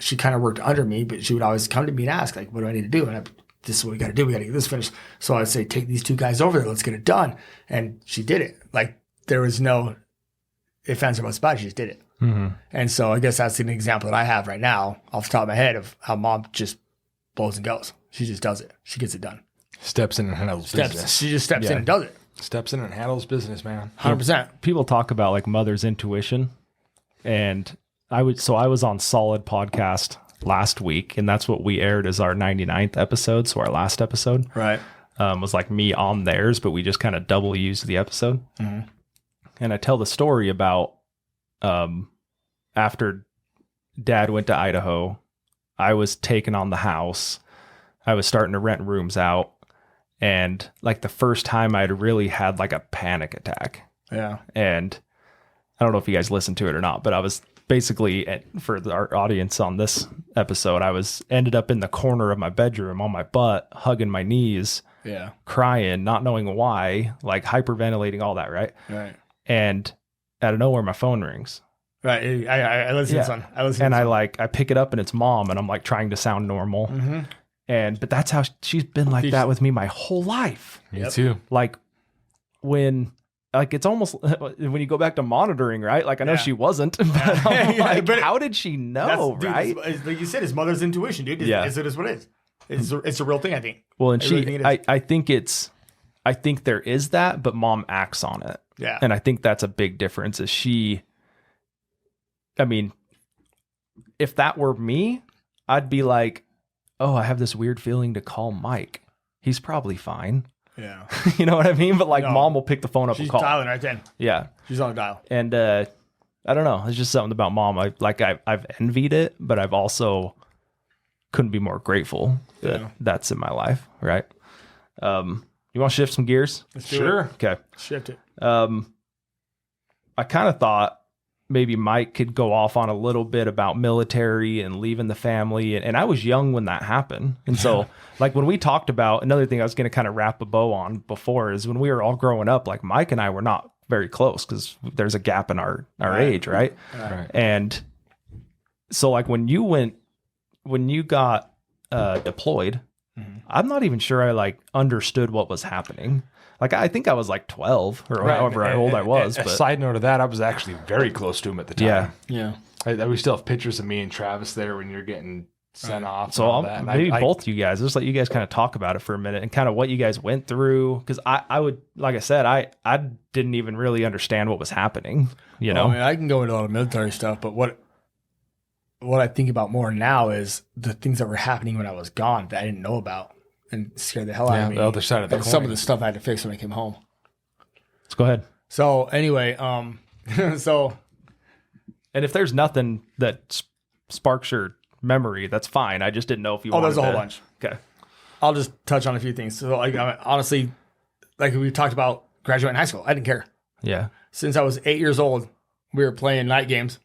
Speaker 3: she kind of worked under me. But she would always come to me and ask, like, what do I need to do? And this is what we got to do. We got to get this finished. So I'd say, take these 2 guys over there. Let's get it done. And she did it. Like, there was no ifs, ands, or buts about it. She just did it.
Speaker 2: Mm-hmm.
Speaker 3: And so I guess that's an example that I have right now off the top of my head of how Mom just blows and goes. She just does it. She gets it done.
Speaker 1: Steps in and handles business.
Speaker 3: She just steps in and does it.
Speaker 1: Steps in and handles business, man.
Speaker 3: 100%.
Speaker 2: People talk about like mother's intuition, and I was on Solid Podcast last week, and that's what we aired as our 99th episode. So our last episode,
Speaker 3: Right.
Speaker 2: was like me on theirs, but we just kind of double used the episode.
Speaker 3: Mm-hmm.
Speaker 2: And I tell the story about after Dad went to Idaho, I was taking on the house. I was starting to rent rooms out. And like the first time I'd really had like a panic attack.
Speaker 3: Yeah.
Speaker 2: And I don't know if you guys listened to it or not, but I was basically, for our audience on this episode, I ended up in the corner of my bedroom on my butt, hugging my knees,
Speaker 3: Yeah.
Speaker 2: crying, not knowing why, like hyperventilating, all that, right?
Speaker 3: Right.
Speaker 2: And out of nowhere, my phone rings.
Speaker 3: Right. I listen to this one.
Speaker 2: I pick it up and it's Mom, and I'm like trying to sound normal.
Speaker 3: Mm-hmm.
Speaker 2: But that's how she's been like that with me my whole life.
Speaker 1: Me too.
Speaker 2: Like it's almost when you go back to monitoring, right? Like I know she wasn't, but I'm like,
Speaker 3: but
Speaker 2: how did she know, right?
Speaker 3: Dude, like you said, it's mother's intuition, dude.
Speaker 2: Yeah.
Speaker 3: It is what it is. It's a real thing, I think.
Speaker 2: Well, and
Speaker 3: I
Speaker 2: I think there is that, but Mom acts on it.
Speaker 3: Yeah.
Speaker 2: And I think that's a big difference if that were me, I'd be like, oh, I have this weird feeling to call Mike. He's probably fine.
Speaker 3: Yeah.
Speaker 2: You know what I mean? But like,
Speaker 3: No.
Speaker 2: Mom will pick the phone up
Speaker 3: She's
Speaker 2: and call.
Speaker 3: dialing right then.
Speaker 2: Yeah.
Speaker 3: She's on the dial.
Speaker 2: And I don't know. It's just something about Mom. I've envied it, but I've also couldn't be more grateful that that's in my life. Right. You want to shift some gears?
Speaker 3: Let's do it.
Speaker 2: Okay.
Speaker 3: Shift it.
Speaker 2: I kind of thought maybe Mike could go off on a little bit about military and leaving the family. And I was young when that happened. And so like when we talked about, another thing I was going to kind of wrap a bow on before is when we were all growing up, like Mike and I were not very close because there's a gap in our age. Right. And so like when you got deployed, I'm not even sure I like understood what was happening. Like, I think I was like 12 or however old I was.
Speaker 1: A
Speaker 2: but
Speaker 1: side note of that, I was actually very close to him at the time.
Speaker 3: Yeah.
Speaker 1: We still have pictures of me and Travis there when you're getting sent off.
Speaker 2: So
Speaker 1: that.
Speaker 2: maybe both you guys, just let you guys kind of talk about it for a minute and kind of what you guys went through. Because I would, like I said, I didn't even really understand what was happening, you know?
Speaker 3: I mean, I can go into all the military stuff, but what I think about more now is the things that were happening when I was gone that I didn't know about and scared the hell out of me.
Speaker 1: The other side of the
Speaker 3: and
Speaker 1: coin.
Speaker 3: some of the stuff I had to fix when I came home.
Speaker 2: Let's go ahead.
Speaker 3: So anyway, so.
Speaker 2: And if there's nothing that sparks your memory, that's fine. I just didn't know if you wanted
Speaker 3: there's a whole bunch.
Speaker 2: Okay.
Speaker 3: I'll just touch on a few things. So like, honestly, like we talked about graduating high school, I didn't care.
Speaker 2: Yeah.
Speaker 3: Since I was 8 years old, we were playing night games.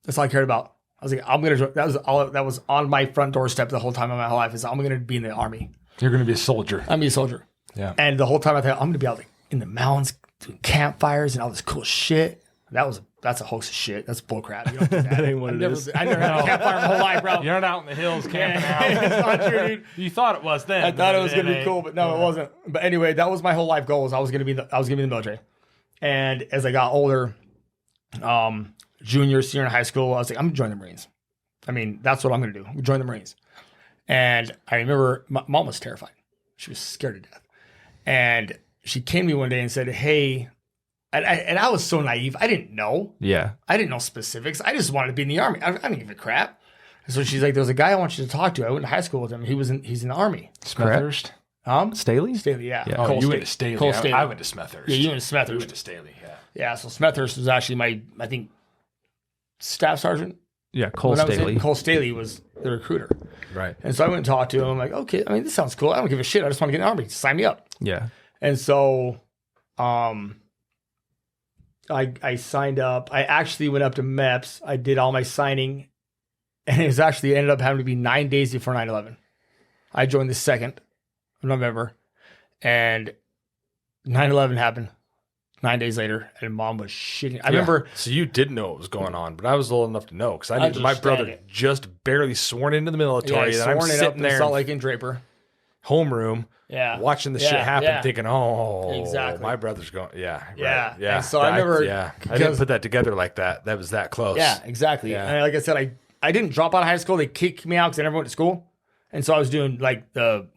Speaker 3: That's all I cared about. I was like, I'm gonna. That was all. That was on my front doorstep the whole time of my whole life. Is I'm gonna be in the army.
Speaker 1: You're going to be a soldier.
Speaker 3: I'm gonna be a soldier.
Speaker 1: Yeah.
Speaker 3: And the whole time I thought I'm gonna be out like in the mountains doing campfires and all this cool shit. That's a hoax of shit. That's bullcrap. You don't do that.
Speaker 2: That ain't what it is.
Speaker 3: I never had a campfire my whole life, bro.
Speaker 1: You're not out in the hills camping out.
Speaker 3: It's not true, dude.
Speaker 1: You thought it was then.
Speaker 3: I thought it was gonna be cool, but no, it wasn't. But anyway, that was my whole life goal. I was gonna be in the military. And as I got older, junior, senior in high school, I was like, I'm gonna join the Marines. I mean, that's what I'm gonna do. Join the Marines. And I remember my mom was terrified. She was scared to death. And she came to me one day and said, hey, and I was so naive. I didn't know.
Speaker 2: Yeah.
Speaker 3: I didn't know specifics. I just wanted to be in the army. I didn't give a crap. And so she's like, there's a guy I want you to talk to. I went to high school with him. He's in the army.
Speaker 1: Smethurst?
Speaker 2: Staley?
Speaker 3: Staley, yeah.
Speaker 2: Yeah.
Speaker 1: Oh,
Speaker 3: Cole
Speaker 1: you went to Staley.
Speaker 3: Cole Staley.
Speaker 1: I went to Smethurst.
Speaker 3: Yeah, you went to Smethurst.
Speaker 1: We went to Staley, yeah.
Speaker 3: Yeah, so Smethurst was actually I think, staff sergeant.
Speaker 2: Yeah, Cole
Speaker 3: When I was
Speaker 2: Staley.
Speaker 3: in, Cole Staley was the recruiter.
Speaker 1: Right.
Speaker 3: And so I went and talked to him. I'm like, okay, I mean, this sounds cool. I don't give a shit. I just want to get in the army. Sign me up.
Speaker 2: Yeah.
Speaker 3: And so I signed up. I actually went up to MEPS. I did all my signing. And it was actually ended up having to be 9 days before 9/11. I joined the 2nd of November. And 9/11 happened 9 days later. And mom was shitting. I remember.
Speaker 1: So you didn't know what was going on, but I was old enough to know because I knew my brother
Speaker 3: understand it.
Speaker 1: just barely sworn into the military.
Speaker 3: Yeah,
Speaker 1: and I'm
Speaker 3: sworn it up
Speaker 1: sitting
Speaker 3: in
Speaker 1: there
Speaker 3: Salt
Speaker 1: in
Speaker 3: Lake and Draper.
Speaker 1: homeroom
Speaker 3: Yeah.
Speaker 1: watching the
Speaker 3: Yeah,
Speaker 1: shit happen,
Speaker 3: yeah.
Speaker 1: thinking, oh,
Speaker 3: Exactly.
Speaker 1: my brother's going, yeah.
Speaker 3: Yeah.
Speaker 1: Right, yeah.
Speaker 3: And so I remember.
Speaker 1: I didn't
Speaker 3: because-
Speaker 1: put that together like that. That was that close.
Speaker 3: Yeah, exactly.
Speaker 1: Yeah.
Speaker 3: And like I said, I didn't drop out of high school. They kicked me out because I never went to school. And so I was doing like the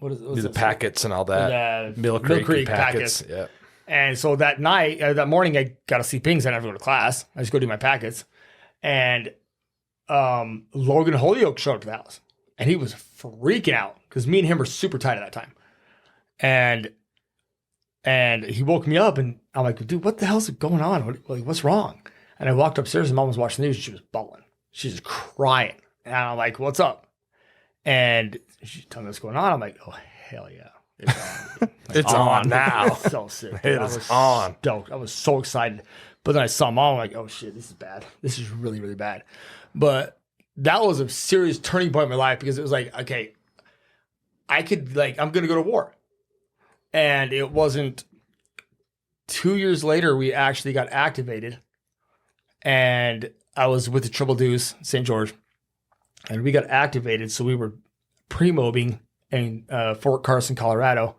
Speaker 1: Packets and all that. Mill Creek packets. Yeah.
Speaker 3: And so that night, that morning, I got to sleep in because I never go to class. I just go do my packets. And Logan Holyoke showed up to the house. And he was freaking out because me and him were super tight at that time. And he woke me up and I'm like, dude, what the hell's going on? What's wrong? And I walked upstairs and mom was watching the news and she was bawling. She was crying. And I'm like, what's up? And she told me what's going on. I'm like, oh, hell yeah. It's on.
Speaker 1: It's on now.
Speaker 3: So sick.
Speaker 1: It
Speaker 3: I
Speaker 1: is
Speaker 3: was
Speaker 1: on.
Speaker 3: stoked. I was so excited. But then I saw mom, I'm like, oh shit, this is bad. This is really, really bad. But that was a serious turning point in my life because it was like, okay, I'm going to go to war. And it wasn't 2 years later, we actually got activated. And I was with the Triple Deuce, St. George. And we got activated. So we were pre-mobbing in Fort Carson, Colorado.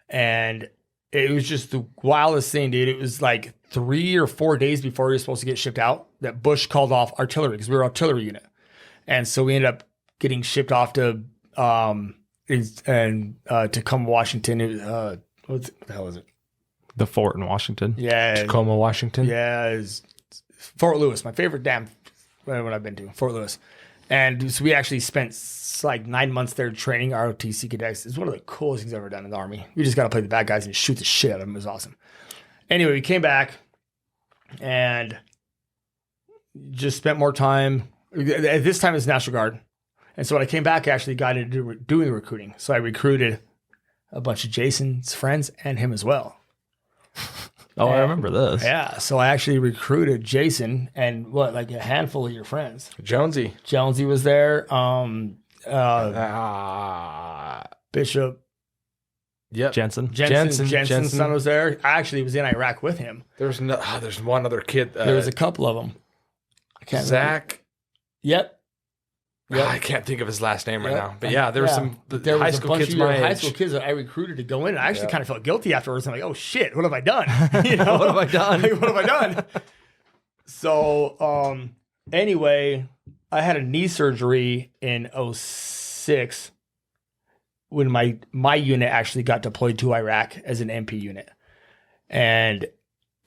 Speaker 3: And it was just the wildest thing, dude. It was like 3 or 4 days before we were supposed to get shipped out that Bush called off artillery because we were an artillery unit. And so we ended up getting shipped off to Tacoma, Washington. It was, what the hell is it?
Speaker 2: The fort in Washington.
Speaker 3: Yeah.
Speaker 1: Tacoma, Washington.
Speaker 3: Yeah. It's Fort Lewis, my favorite damn one I've been to, Fort Lewis. And so we actually spent like 9 months there training ROTC cadets. It's one of the coolest things I've ever done in the Army. We just got to play the bad guys and shoot the shit out of them. It was awesome. Anyway, we came back and just spent more time. At this time, it's National Guard. And so when I came back, I actually got into doing the recruiting. So I recruited a bunch of Jason's friends and him as well.
Speaker 2: Oh, I remember this.
Speaker 3: Yeah. So I actually recruited Jason and like a handful of your friends. Jonesy was there. Bishop.
Speaker 1: Yep.
Speaker 3: Jensen's son was there. I actually was in Iraq with him.
Speaker 1: There's one other kid.
Speaker 3: There was a couple of them. I can't
Speaker 1: Zach.
Speaker 3: remember. Yep.
Speaker 1: I can't think of his last name right now. But yeah, there were some
Speaker 3: there
Speaker 1: high
Speaker 3: was
Speaker 1: school
Speaker 3: a bunch
Speaker 1: kids
Speaker 3: of
Speaker 1: my
Speaker 3: high
Speaker 1: age.
Speaker 3: school kids that I recruited to go in. I actually kind of felt guilty afterwards. I'm like, oh shit, what have I done? You know,
Speaker 2: What have I done?
Speaker 3: Like, what have I done? So anyway, I had a knee surgery in 2006 when my unit actually got deployed to Iraq as an MP unit. And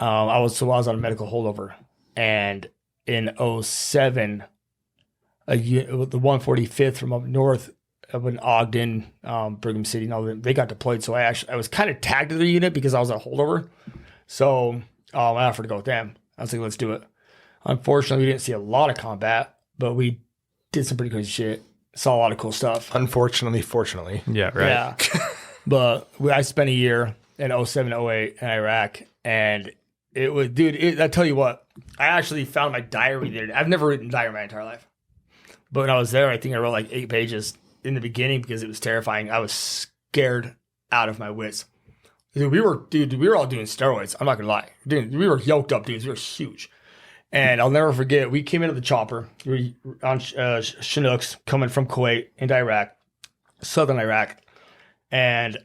Speaker 3: I was on a medical holdover. And in 2007, the 145th from up north, up in Ogden, Brigham City, and all that, they got deployed. So I was kind of tagged to the unit because I was a holdover. So I offered to go with them. I was like, let's do it. Unfortunately, we didn't see a lot of combat, but we did some pretty crazy shit. Saw a lot of cool stuff.
Speaker 1: Unfortunately, fortunately.
Speaker 2: Yeah, right.
Speaker 3: Yeah. But I spent a year in 07, 08 in Iraq, and it was, dude, I tell you what, I actually found my diary there. I've never written a diary my entire life. But when I was there, I think I wrote like 8 pages in the beginning because it was terrifying. I was scared out of my wits. Dude, we were all doing steroids. I'm not gonna lie. Dude, we were yoked up dudes. We were huge. And I'll never forget, we came into the chopper. We were on Chinooks coming from Kuwait into Iraq, southern Iraq. And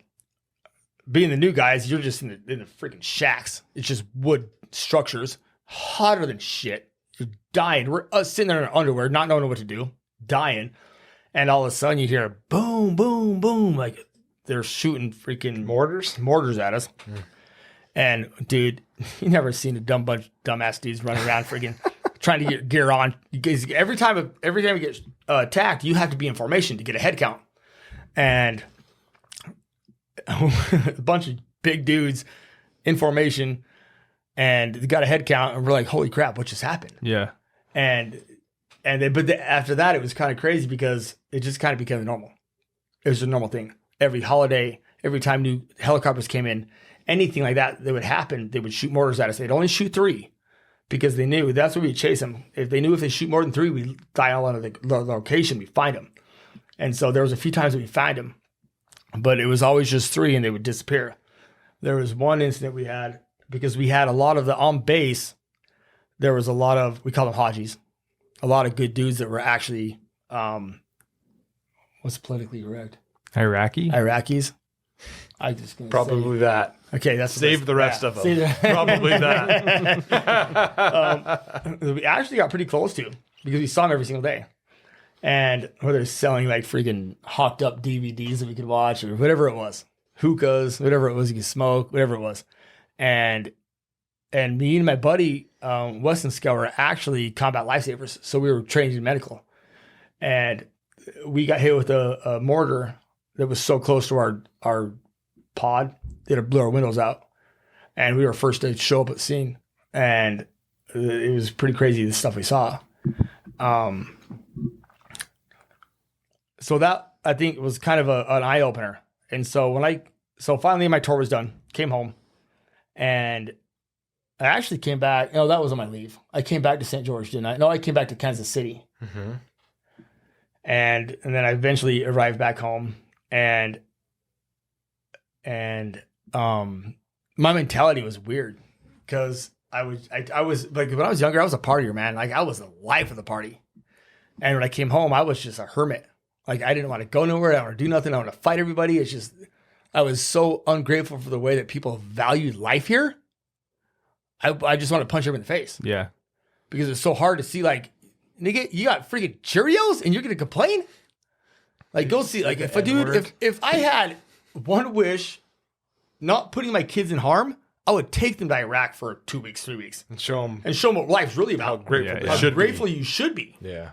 Speaker 3: being the new guys, you're just in the freaking shacks. It's just wood structures, hotter than shit. You're dying. We're sitting there in our underwear, not knowing what to do, dying. And all of a sudden you hear boom, boom, boom. Like they're shooting freaking mortars at us. And dude, you never seen a dumbass dudes running around freaking trying to get gear on. Because every time we get attacked, you have to be in formation to get a head count. And a bunch of big dudes in formation, and they got a head count, and we're like, holy crap, what just happened?
Speaker 2: Yeah.
Speaker 3: After that, it was kind of crazy because it just kind of became normal. It was a normal thing. Every holiday, every time new helicopters came in, anything like that would happen, they would shoot mortars at us. They'd only shoot 3 because they knew that's what we'd chase them. If they knew if they shoot more than 3, we'd dial out of the location, we'd find them. And so there was a few times that we find them, but it was always just 3 and they would disappear. There was one incident we had because we had a lot of on base, there was a lot of, we call them Hajis, a lot of good dudes that were actually, what's politically correct? Iraqis. I just gonna
Speaker 1: Probably that.
Speaker 3: Okay, that's
Speaker 1: Save the rest of them. Probably that.
Speaker 3: We actually got pretty close to because we saw them every single day. And whether they're selling like freaking hopped up DVDs that we could watch or whatever it was, hookahs, whatever it was you could smoke, whatever it was. And me and my buddy, Weston Scow, were actually combat lifesavers. So we were trained in medical. And we got hit with a mortar that was so close to our pod that it blew our windows out. And we were first to show up at the scene. And it was pretty crazy, the stuff we saw. So that, I think, was kind of an eye-opener. And so finally my tour was done, came home, and I actually came back. No, that was on my leave. I came back to St. George, didn't I? No, I came back to Kansas City. Mm-hmm. And then I eventually arrived back home, and my mentality was weird because I was like, when I was younger, I was a partier, man. Like I was the life of the party. And when I came home, I was just a hermit. Like I didn't want to go nowhere. I didn't want to do nothing. I want to fight everybody. It's just, I was so ungrateful for the way that people valued life here. I just want to punch everyone in the face.
Speaker 2: Yeah.
Speaker 3: Because it's so hard to see, like, nigga, you got freaking Cheerios and you're going to complain? Like, go see, like, if I had one wish, not putting my kids in harm, I would take them to Iraq for 2 weeks, 3 weeks.
Speaker 1: And show them
Speaker 3: what life's really about.
Speaker 1: How
Speaker 3: grateful you should be.
Speaker 1: Yeah.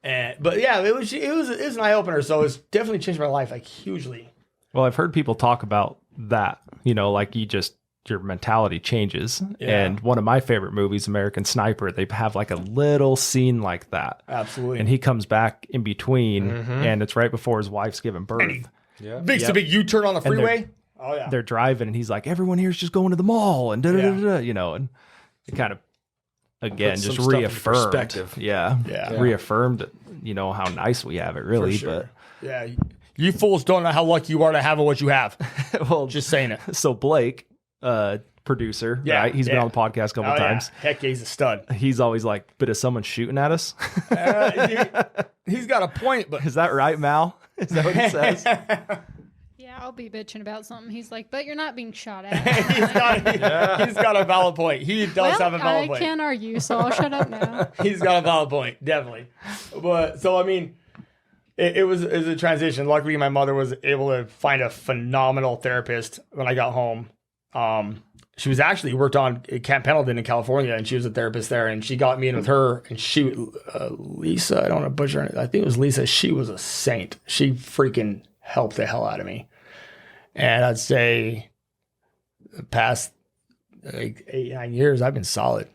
Speaker 3: But yeah, it was an eye opener. So it's definitely changed my life, like, hugely.
Speaker 2: Well, I've heard people talk about that, like your mentality changes. Yeah. And one of my favorite movies, American Sniper, they have like a little scene like that.
Speaker 3: Absolutely.
Speaker 2: And he comes back in between, and it's right before his wife's giving birth.
Speaker 3: Makes a big U-turn on the freeway. Oh yeah.
Speaker 2: They're driving, and he's like, everyone here's just going to the mall, and and it kind of, again, just reaffirmed. Reaffirmed, how nice we have it, really.
Speaker 3: Sure. But you fools don't know how lucky you are to have what you have.
Speaker 2: Well,
Speaker 3: just saying it.
Speaker 2: So Blake, producer, right? He's been on the podcast a couple times.
Speaker 3: Yeah. Heck, he's a stud.
Speaker 2: He's always like, but is someone shooting at us?
Speaker 3: He's got a point, but
Speaker 2: is that right, Mal? Is that what he says?
Speaker 4: Yeah, I'll be bitching about something. He's like, but you're not being shot at.
Speaker 3: He's got a valid point. He does have a valid point.
Speaker 4: I can't argue, so I'll shut up now.
Speaker 3: He's got a valid point, definitely. But so I mean, it was a transition. Luckily, my mother was able to find a phenomenal therapist when I got home, She was actually worked on at Camp Pendleton in California, and she was a therapist there. And she got me in with her, and she, Lisa, I don't want to butcher it. I think it was Lisa. She was a saint. She freaking helped the hell out of me. And I'd say the past like 8-9 years, I've been solid.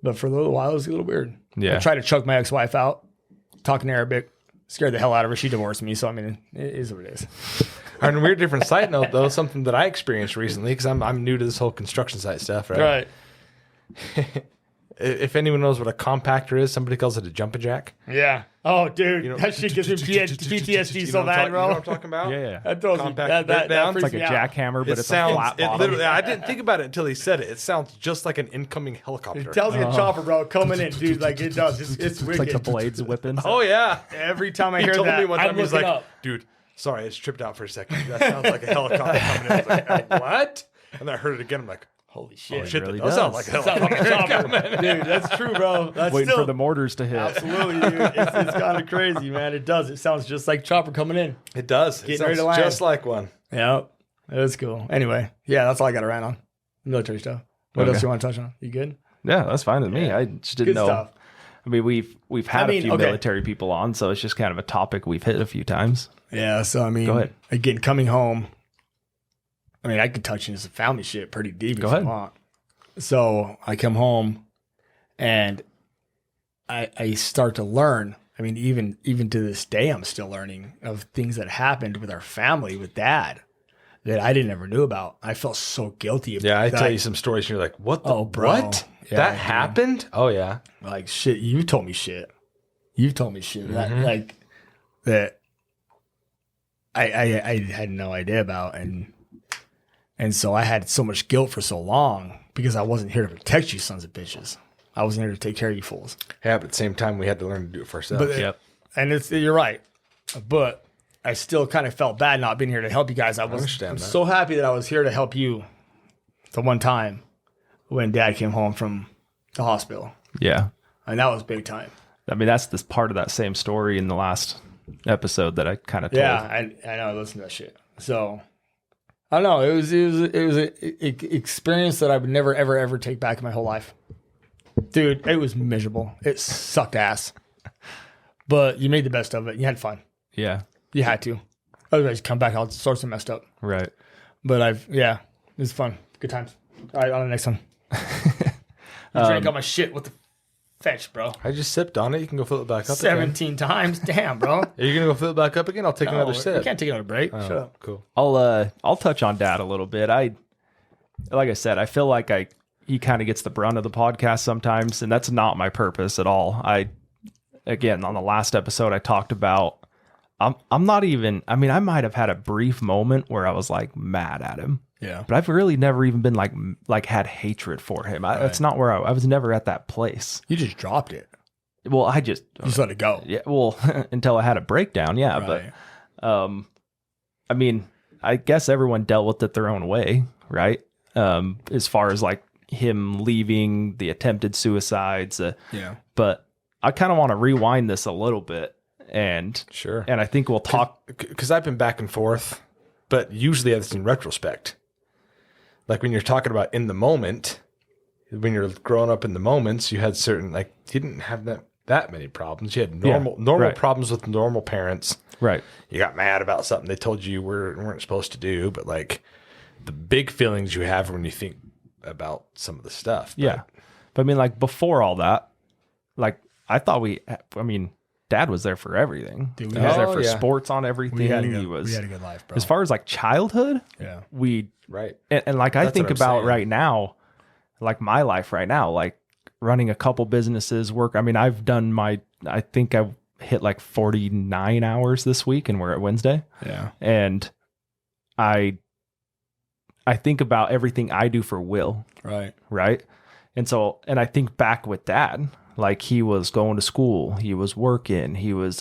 Speaker 3: But for a little while, it was a little weird.
Speaker 2: Yeah.
Speaker 3: I tried to choke my ex-wife out, talking Arabic, scared the hell out of her. She divorced me, so I mean, it is what it is.
Speaker 1: On a weird different side note, though, something that I experienced recently, because I'm new to this whole construction site stuff, right?
Speaker 3: Right.
Speaker 1: If anyone knows what a compactor is, somebody calls it a jumping jack.
Speaker 3: Yeah. Oh, dude,
Speaker 1: You know,
Speaker 3: that shit gives me PTSD so bad, bro.
Speaker 1: You know what I'm talking about?
Speaker 2: Yeah.
Speaker 3: That throws me.
Speaker 1: Compact
Speaker 3: That
Speaker 1: down.
Speaker 2: It's like a
Speaker 3: freaks me out.
Speaker 2: jackhammer, but
Speaker 1: It
Speaker 2: it's
Speaker 1: sounds,
Speaker 2: a flat
Speaker 1: it
Speaker 2: bottom.
Speaker 1: literally, I didn't think about it until he said it. It sounds just like an incoming helicopter.
Speaker 3: It tells me a chopper, bro, coming in, dude. Like it does. It's
Speaker 2: It's
Speaker 3: wicked.
Speaker 2: like the blades whipping.
Speaker 1: Oh, yeah.
Speaker 3: Every time I
Speaker 1: He
Speaker 3: hear
Speaker 1: told
Speaker 3: that,
Speaker 1: me one time,
Speaker 3: I'm
Speaker 1: he's
Speaker 3: looking
Speaker 1: like,
Speaker 3: up.
Speaker 1: dude, sorry, it's tripped out for a second. That sounds like a helicopter coming in. I was like, what? And then I heard it again. I'm like,
Speaker 3: Holy shit.
Speaker 1: oh, shit,
Speaker 2: really
Speaker 1: that does sound
Speaker 2: does.
Speaker 1: like a
Speaker 3: Sounds like a
Speaker 1: helicopter.
Speaker 3: chopper. Dude, that's true, bro. That's
Speaker 2: Waiting
Speaker 3: still,
Speaker 2: for the mortars to hit.
Speaker 3: absolutely, dude. It's kind of crazy, man. It does. It sounds just like chopper coming in.
Speaker 1: It does. It
Speaker 3: Getting ready
Speaker 1: sounds
Speaker 3: to land.
Speaker 1: just like one.
Speaker 3: Yep. That's cool. Anyway, yeah, that's all I got to rant on. Military stuff. What
Speaker 2: Okay.
Speaker 3: else you want to touch on? You good?
Speaker 2: Yeah, that's fine with me.
Speaker 3: Yeah.
Speaker 2: I just didn't
Speaker 3: Good
Speaker 2: know.
Speaker 3: stuff.
Speaker 2: I mean, we've had a few
Speaker 3: okay.
Speaker 2: military people on, so it's just kind of a topic we've hit a few times.
Speaker 3: Yeah, so I mean,
Speaker 2: Go ahead.
Speaker 3: again, coming home, I mean, I could touch into some family shit pretty deep
Speaker 2: Go
Speaker 3: if
Speaker 2: ahead.
Speaker 3: you want. So I come home and I start to learn. I mean, even to this day, I'm still learning of things that happened with our family, with dad, that I didn't ever knew about. I felt so guilty.
Speaker 1: Yeah, I
Speaker 3: that
Speaker 1: tell you some stories, and you're like, what the?
Speaker 3: Oh, bro.
Speaker 1: What?
Speaker 3: Yeah,
Speaker 1: that
Speaker 3: dude.
Speaker 1: happened? Oh, yeah.
Speaker 3: Like, shit, you told me shit. You've told me shit. That,
Speaker 1: Mhm.
Speaker 3: like, that I had no idea about. And so I had so much guilt for so long because I wasn't here to protect you sons of bitches. I wasn't here to take care of you fools.
Speaker 1: Yeah, but at the same time, we had to learn to do it for ourselves.
Speaker 3: But
Speaker 2: Yep.
Speaker 3: and you're right. But I still kind of felt bad not being here to help you guys. I'm
Speaker 1: understand that.
Speaker 3: so happy that I was here to help you the one time when dad came home from the hospital.
Speaker 2: Yeah.
Speaker 3: And that was big time.
Speaker 2: I mean, that's this part of that same story in the last episode that I kind of told.
Speaker 3: Yeah, I know. I listened to that shit. So I don't know. It was an experience that I would never ever take back in my whole life, dude. It was miserable. It sucked ass, but you made the best of it. You had fun.
Speaker 2: Yeah.
Speaker 3: You had to. Otherwise, you come back, all sorts of messed up.
Speaker 2: Right.
Speaker 3: But it was fun. Good times. All right, on the next one. You drank all my shit. What the fetch, bro?
Speaker 1: I just sipped on it. You can go fill it back up
Speaker 3: 17 times. Damn, bro.
Speaker 1: again. Are you going to go fill it back up again? I'll take another
Speaker 3: You
Speaker 1: sip.
Speaker 3: can't take another break.
Speaker 1: Oh,
Speaker 3: Shut up.
Speaker 1: Cool.
Speaker 2: I'll touch on dad a little bit. Like I said, I feel like he kind of gets the brunt of the podcast sometimes, and that's not my purpose at all. Again, on the last episode, I talked about I'm not even. I mean, I might have had a brief moment where I was like mad at him.
Speaker 3: Yeah.
Speaker 2: But I've really never even been like had hatred for him. That's not where I was never at that place.
Speaker 3: You just dropped it.
Speaker 2: Well, I just
Speaker 3: You just let it go.
Speaker 2: yeah. Well, until I had a breakdown. Yeah,
Speaker 3: Right.
Speaker 2: but I mean, I guess everyone dealt with it their own way, right? As far as like him leaving, the attempted suicides.
Speaker 3: Yeah.
Speaker 2: But I kind of want to rewind this a little bit, and
Speaker 1: Sure.
Speaker 2: I think we'll talk.
Speaker 1: Because I've been back and forth, but usually that's in retrospect. Like when you're talking about in the moment, when you're growing up in the moments, you had certain, like, you didn't have that many problems. You had normal
Speaker 2: right.
Speaker 1: problems with normal parents.
Speaker 2: Right.
Speaker 1: You got mad about something they told you weren't supposed to do, but like the big feelings you have when you think about some of the stuff. But
Speaker 2: Yeah. But I mean, like before all that, like I thought dad was there for everything.
Speaker 3: Dude,
Speaker 2: He was there
Speaker 1: Oh,
Speaker 2: for
Speaker 1: yeah.
Speaker 2: sports on everything.
Speaker 3: We had a
Speaker 2: He
Speaker 3: good,
Speaker 2: was,
Speaker 3: we had a good life, bro.
Speaker 2: as far as like childhood,
Speaker 3: Yeah.
Speaker 1: Right.
Speaker 2: and like I
Speaker 1: That's
Speaker 2: think
Speaker 1: what I'm
Speaker 2: about
Speaker 1: saying.
Speaker 2: right now, like my life right now, like running a couple businesses, work. I mean, I think I've hit like 49 hours this week, and we're at Wednesday.
Speaker 3: Yeah.
Speaker 2: And I think about everything I do for Will,
Speaker 3: Right.
Speaker 2: right? And I think back with Dad, like he was going to school, he was working, he was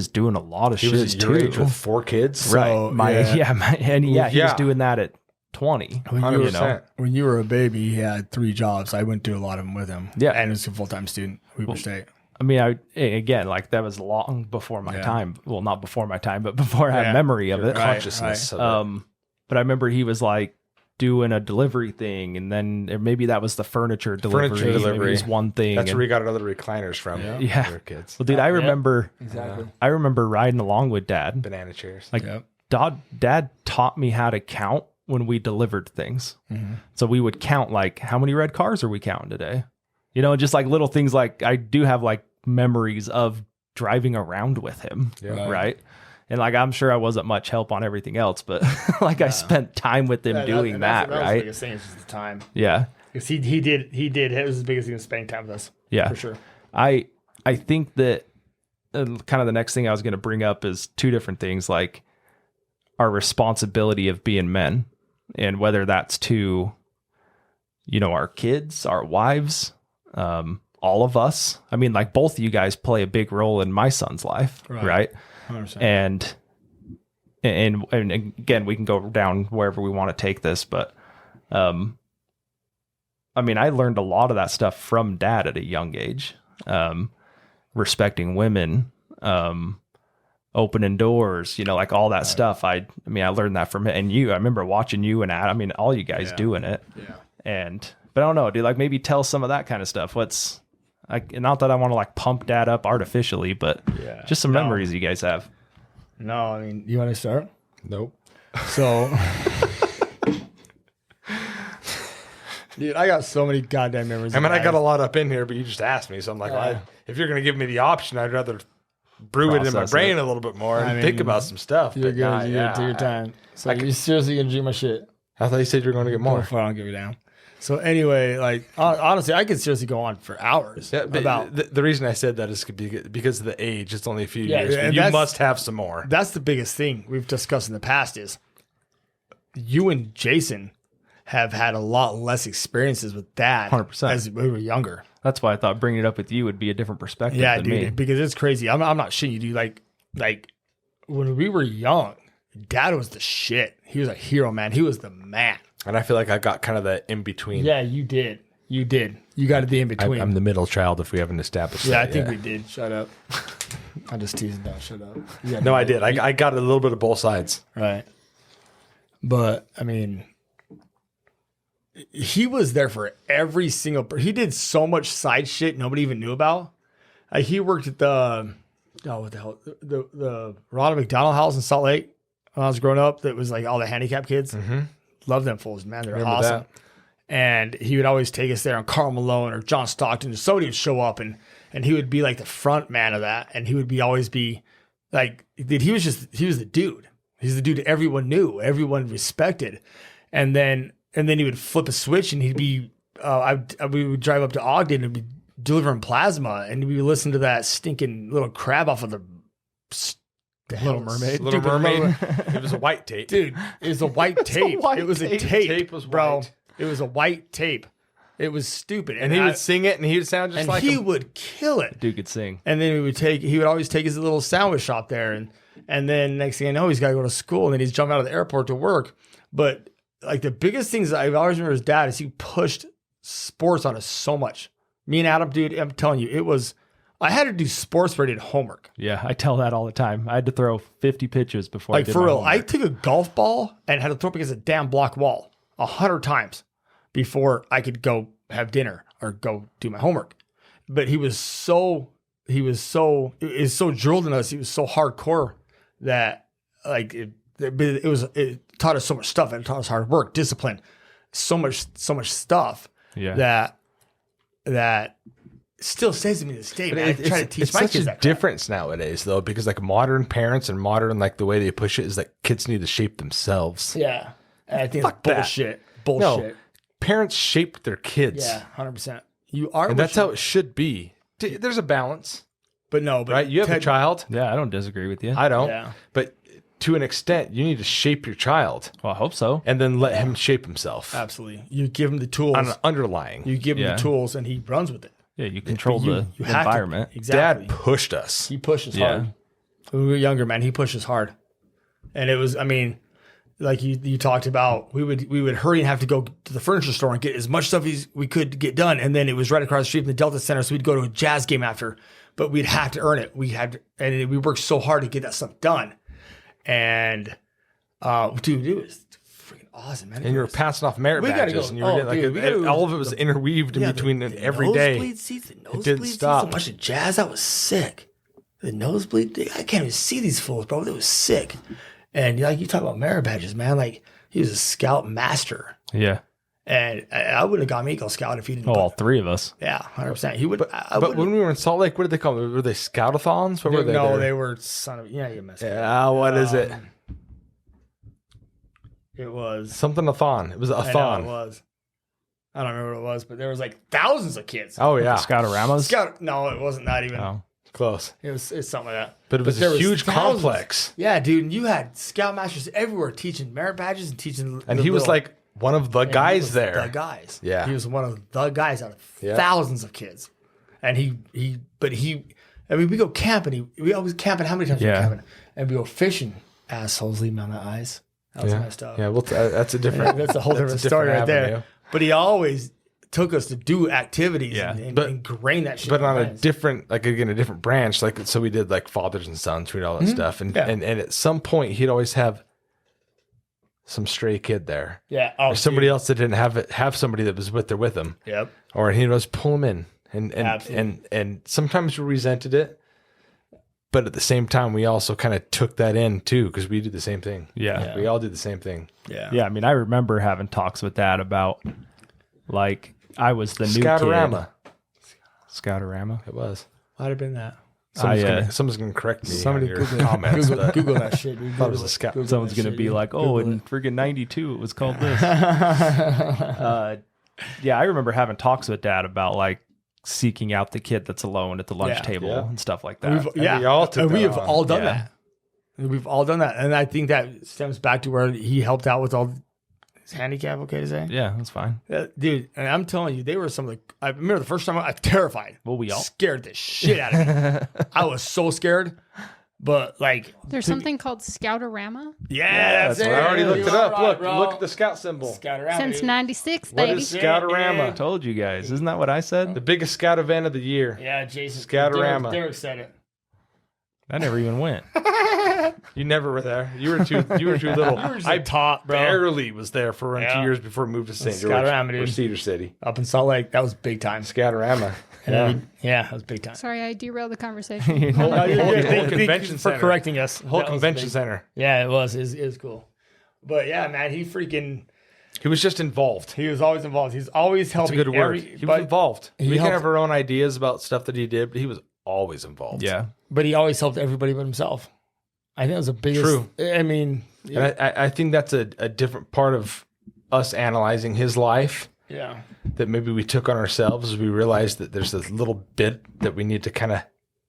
Speaker 2: doing a lot of
Speaker 1: He
Speaker 2: shit
Speaker 1: was at your
Speaker 2: too.
Speaker 1: age with 4 kids.
Speaker 3: Right.
Speaker 2: Right.
Speaker 3: So,
Speaker 2: He was
Speaker 1: Yeah.
Speaker 2: doing that at 20.
Speaker 3: When you,
Speaker 1: 100%.
Speaker 3: when you were a baby, he had 3 jobs. I went to a lot of them with him.
Speaker 2: Yeah.
Speaker 3: And he was a full-time student at Weber State.
Speaker 2: I mean, again, like that was long before my
Speaker 3: Yeah.
Speaker 2: time. Well, not before my time, but before I
Speaker 3: Yeah.
Speaker 2: had memory of it.
Speaker 3: Right.
Speaker 1: Consciousness of it.
Speaker 2: But I remember he was like, doing a delivery thing, and then maybe that was the furniture delivery. Maybe it was one thing.
Speaker 1: That's where we got our little recliners from.
Speaker 2: Yeah.
Speaker 1: We were kids.
Speaker 2: Well, dude, I remember
Speaker 3: exactly.
Speaker 2: I remember riding along with Dad.
Speaker 1: Banana chairs.
Speaker 2: Like Dad taught me how to count when we delivered things. So we would count like, how many red cars are we counting today? You know, just like little things. Like I do have like memories of driving around with him. Right. And like, I'm sure I wasn't much help on everything else, but like I spent time with him doing that.
Speaker 3: That was
Speaker 2: right.
Speaker 3: the biggest thing is just the time.
Speaker 2: Yeah.
Speaker 3: Because he did. It was the biggest thing, was spending time with us.
Speaker 2: Yeah.
Speaker 3: For sure.
Speaker 2: I think that kind of the next thing I was going to bring up is two different things, like our responsibility of being men, and whether that's to, you know, our kids, our wives, all of us. I mean, like both of you guys play a big role in my son's life, right?
Speaker 3: 100%.
Speaker 2: And again, we can go down wherever we want to take this, but I mean, I learned a lot of that stuff from Dad at a young age, respecting women, opening doors, you know, like all that stuff. I mean, I learned that from him and you. I remember watching you and Adam, I mean, all you guys doing it.
Speaker 3: Yeah.
Speaker 2: But I don't know, dude, like maybe tell some of that kind of stuff. Not that I want to like pump Dad up artificially, but just some memories you guys have.
Speaker 3: No, I mean, you want to start?
Speaker 1: Nope.
Speaker 3: So, dude, I got so many goddamn memories.
Speaker 1: I mean, I got a lot up in here, but you just asked me. So I'm like, if you're going to give me the option, I'd rather brew it in my brain a little bit more and think about some stuff.
Speaker 3: You're good. Take your time. So you seriously going to do my shit?
Speaker 1: I thought you said you were going to get more.
Speaker 3: I don't give a damn. So anyway, like honestly, I could seriously go on for hours about
Speaker 1: the reason I said that is because of the age. It's only a few years.
Speaker 3: and
Speaker 1: But you must have some more.
Speaker 3: That's the biggest thing we've discussed in the past is you and Jason have had a lot less experiences with Dad
Speaker 2: 100%.
Speaker 3: as we were younger.
Speaker 2: That's why I thought bringing it up with you would be a different perspective.
Speaker 3: Yeah,
Speaker 2: than
Speaker 3: dude,
Speaker 2: me.
Speaker 3: because it's crazy. I'm not shitting you, dude. Like when we were young, Dad was the shit. He was a hero, man. He was the man.
Speaker 1: And I feel like I got kind of the in between.
Speaker 3: Yeah, you did. You got the in between.
Speaker 1: I'm the middle child if we haven't established that.
Speaker 3: Yeah, I think we did. Shut up. I'm just teasing. Don't shut up.
Speaker 1: No, I did. I got a little bit of both sides.
Speaker 3: Right. But I mean, he was there for every single. He did so much side shit nobody even knew about. He worked at what the hell, the Ronald McDonald House in Salt Lake when I was growing up. That was like all the handicapped kids.
Speaker 1: Mm-hmm.
Speaker 3: Love them fools, man. They're
Speaker 1: Remember
Speaker 3: awesome.
Speaker 1: that?
Speaker 3: And he would always take us there on Karl Malone or John Stockton. Somebody would show up and he would be like the front man of that. And he would always be like, dude, he was the dude. He's the dude everyone knew, everyone respected. And then he would flip a switch and he'd be, we would drive up to Ogden and be delivering plasma and we would listen to that stinking little crab off of the
Speaker 2: Little Mermaid.
Speaker 1: Little Mermaid. It was a white tape.
Speaker 3: Dude, it was a white tape. It was a tape.
Speaker 1: Tape was
Speaker 3: bro.
Speaker 1: white.
Speaker 3: It was a white tape. It was stupid.
Speaker 1: And he would sing it and he would sound just like
Speaker 3: he
Speaker 1: him.
Speaker 3: would kill it.
Speaker 2: Dude could sing.
Speaker 3: And then he would always take his little sandwich shop there. And then next thing I know, he's got to go to school and then he's jumping out of the airport to work. But like the biggest things that I've always remember his dad is he pushed sports on us so much. Me and Adam, dude, I'm telling you, I had to do sports related homework.
Speaker 2: Yeah, I tell that all the time. I had to throw 50 pitches before I
Speaker 3: Like
Speaker 2: did
Speaker 3: for
Speaker 2: my
Speaker 3: real,
Speaker 2: homework.
Speaker 3: I took a golf ball and had to throw up against a damn block wall 100 times before I could go have dinner or go do my homework. But it was so drilled in us. He was so hardcore that like it taught us so much stuff. It taught us hard work, discipline, so much stuff that still stays with me to this day. Man. I try to teach
Speaker 1: it's
Speaker 3: my
Speaker 1: such
Speaker 3: kids
Speaker 1: a
Speaker 3: that crap.
Speaker 1: difference nowadays, though, because like modern parents and modern like the way they push it is like kids need to shape themselves.
Speaker 3: Yeah, and I think
Speaker 1: Fuck
Speaker 3: that's
Speaker 1: that.
Speaker 3: bullshit.
Speaker 1: No, parents shape their kids.
Speaker 3: Yeah, 100%. You are,
Speaker 1: and that's how it should be. There's a balance,
Speaker 3: but
Speaker 1: right? You have a child.
Speaker 2: Yeah, I don't disagree with you.
Speaker 1: I don't.
Speaker 3: Yeah.
Speaker 1: But to an extent, you need to shape your child
Speaker 2: Well, I hope so.
Speaker 1: and then let him shape himself
Speaker 3: Absolutely. You give him the tools.
Speaker 1: on an underlying.
Speaker 3: You give him
Speaker 2: Yeah.
Speaker 3: the tools, and he runs with it.
Speaker 2: Yeah, you control
Speaker 3: You
Speaker 2: the
Speaker 3: have to-
Speaker 2: environment.
Speaker 3: Exactly.
Speaker 1: Dad pushed us.
Speaker 3: He pushes
Speaker 2: Yeah.
Speaker 3: hard. When we were younger, man, he pushes hard. And it was, I mean, like you talked about, we would hurry and have to go to the furniture store and get as much stuff as we could get done. And then it was right across the street from the Delta Center, so we'd go to a jazz game after. But we'd have to earn it. And we worked so hard to get that stuff done. And dude, it was freaking awesome, man.
Speaker 1: And you were passing off merit
Speaker 3: We gotta
Speaker 1: badges,
Speaker 3: go-
Speaker 1: and you were
Speaker 3: oh,
Speaker 1: getting, like
Speaker 3: dude, we gotta go
Speaker 1: all of
Speaker 3: to
Speaker 1: it was
Speaker 3: the-
Speaker 1: interweaved in
Speaker 3: Yeah,
Speaker 1: between
Speaker 3: the
Speaker 1: every day.
Speaker 3: nosebleed seats, the nosebleed
Speaker 1: didn't
Speaker 3: seats,
Speaker 1: stop.
Speaker 3: so much of jazz. That was sick. The nosebleed, I can't even see these fools, bro. It was sick. And like you talk about merit badges, man. Like he was a scout master,
Speaker 2: Yeah.
Speaker 3: and I wouldn't have got me Eagle Scout if he didn't.
Speaker 2: Oh, all three of us.
Speaker 3: Yeah, 100%. He would.
Speaker 1: But when we were in Salt Lake, what did they call them? Were they scoutathons? What were they?
Speaker 3: No,
Speaker 1: there?
Speaker 3: they were son of you messed up.
Speaker 1: Yeah, what is it?
Speaker 3: It was
Speaker 1: Something-a-thon. It was a
Speaker 3: I know
Speaker 1: thon.
Speaker 3: it was. I don't remember what it was, but there was like thousands of kids.
Speaker 1: Oh, yeah.
Speaker 2: Scoutoramas.
Speaker 3: Scout? No, it wasn't that even.
Speaker 2: Oh.
Speaker 1: Close.
Speaker 3: It's something like that.
Speaker 1: But it was
Speaker 3: there
Speaker 1: a huge
Speaker 3: thousands.
Speaker 1: complex.
Speaker 3: Yeah, dude. And you had scoutmasters everywhere teaching merit badges and teaching.
Speaker 1: And
Speaker 3: the
Speaker 1: he was
Speaker 3: little-
Speaker 1: like one of the
Speaker 3: and he
Speaker 1: guys
Speaker 3: was
Speaker 1: there.
Speaker 3: The guys.
Speaker 1: Yeah.
Speaker 3: He was one of the guys out of
Speaker 1: Yeah.
Speaker 3: thousands of kids. And I mean, we go camping. We always camping. How many times we
Speaker 2: Yeah.
Speaker 3: camping? And we go fishing. Assholes leave me on the ice. That was
Speaker 1: Yeah.
Speaker 3: messed up.
Speaker 1: Yeah, well, that's a different.
Speaker 3: That's a whole different story right
Speaker 1: avenue.
Speaker 3: there. But he always took us to do activities
Speaker 2: Yeah.
Speaker 3: and
Speaker 1: But-
Speaker 3: ingrain that shit.
Speaker 1: But
Speaker 3: in
Speaker 1: on
Speaker 3: our
Speaker 1: a
Speaker 3: minds.
Speaker 1: different, like again, a different branch. Like so, we did like fathers and sons, we did all that stuff, and,
Speaker 3: Yeah.
Speaker 1: and at some point he'd always have some stray kid there,
Speaker 3: yeah,
Speaker 1: or somebody else that didn't have somebody that was with him,
Speaker 3: Yep.
Speaker 1: or he'd always pull him in, and
Speaker 3: Absolutely.
Speaker 1: and sometimes we resented it, but at the same time we also kind of took that in too because we did the same thing.
Speaker 2: Yeah.
Speaker 1: We all did the same thing.
Speaker 3: Yeah.
Speaker 2: Yeah. I mean, I remember having talks with Dad about, like, I was the new
Speaker 1: Scoutorama.
Speaker 2: kid. Scoutorama.
Speaker 1: It was.
Speaker 3: Might have been that.
Speaker 1: Someone's gonna correct me.
Speaker 3: Somebody
Speaker 1: on your
Speaker 3: Google,
Speaker 1: comments,
Speaker 3: Google,
Speaker 1: but-
Speaker 3: Google that shit. Dude.
Speaker 1: Thought it was
Speaker 3: Google
Speaker 1: a scout.
Speaker 3: Google
Speaker 2: Someone's
Speaker 3: that
Speaker 2: going to
Speaker 3: shit,
Speaker 2: be
Speaker 3: dude.
Speaker 2: like, oh,
Speaker 3: Google
Speaker 2: in
Speaker 3: it.
Speaker 2: friggin' 92, it was called this. Yeah, I remember having talks with Dad about, like, seeking out the kid that's alone at the lunch
Speaker 3: Yeah.
Speaker 2: table
Speaker 1: Yeah.
Speaker 2: and stuff like that.
Speaker 1: we all took
Speaker 3: and we
Speaker 1: that
Speaker 3: have
Speaker 1: on.
Speaker 3: all done
Speaker 2: Yeah.
Speaker 3: that. We've all done that, and I think that stems back to where he helped out with all his handicap. Okay to say,
Speaker 2: Yeah, that's fine.
Speaker 3: dude. And I'm telling you, they were some of the. I remember the first time I was terrified.
Speaker 2: Well, we all-
Speaker 3: scared the shit out of me. I was so scared, but like,
Speaker 4: There's something called Scoutorama
Speaker 3: yeah, that's
Speaker 1: I
Speaker 3: it.
Speaker 1: already looked
Speaker 3: You
Speaker 1: it
Speaker 3: are
Speaker 1: up.
Speaker 3: right,
Speaker 1: Look, look at the scout symbol.
Speaker 3: Scoutorama,
Speaker 4: since
Speaker 3: dude.
Speaker 4: '96,
Speaker 1: What
Speaker 4: baby.
Speaker 1: is Scoutorama?
Speaker 2: I told you guys. Isn't that what I said?
Speaker 1: The biggest scout event of the year.
Speaker 3: Yeah, Jason.
Speaker 1: Scoutorama.
Speaker 3: Derick said it.
Speaker 2: I never even went.
Speaker 1: You never were there. You were too little.
Speaker 3: I taught, bro.
Speaker 1: barely was there for around 2
Speaker 3: Yeah.
Speaker 1: years before we moved to St. George
Speaker 3: Scoutorama,
Speaker 1: or
Speaker 3: dude.
Speaker 1: Cedar City.
Speaker 3: Up in Salt Lake, that was big time.
Speaker 1: Scoutorama.
Speaker 3: Yeah, that was big time.
Speaker 4: Sorry, I derailed the conversation.
Speaker 3: No, you're good.
Speaker 1: Whole
Speaker 3: Thank you
Speaker 1: convention
Speaker 3: for
Speaker 1: center.
Speaker 3: correcting us.
Speaker 1: Whole
Speaker 3: That was
Speaker 1: convention
Speaker 3: big.
Speaker 1: center.
Speaker 3: Yeah, it was. It was cool. But yeah, man,
Speaker 1: He was just involved.
Speaker 3: he was always involved. He's always
Speaker 1: That's a
Speaker 3: helping.
Speaker 1: good word. He was involved.
Speaker 3: he
Speaker 1: We can
Speaker 3: helped-
Speaker 1: have our own ideas about stuff that he did, but he was always involved.
Speaker 2: Yeah.
Speaker 3: But he always helped everybody but himself. I think that was the biggest.
Speaker 1: True.
Speaker 3: I mean,
Speaker 1: And I think that's a different part of us analyzing his life
Speaker 3: yeah.
Speaker 1: that maybe we took on ourselves as we realized that there's this little bit that we need to kind of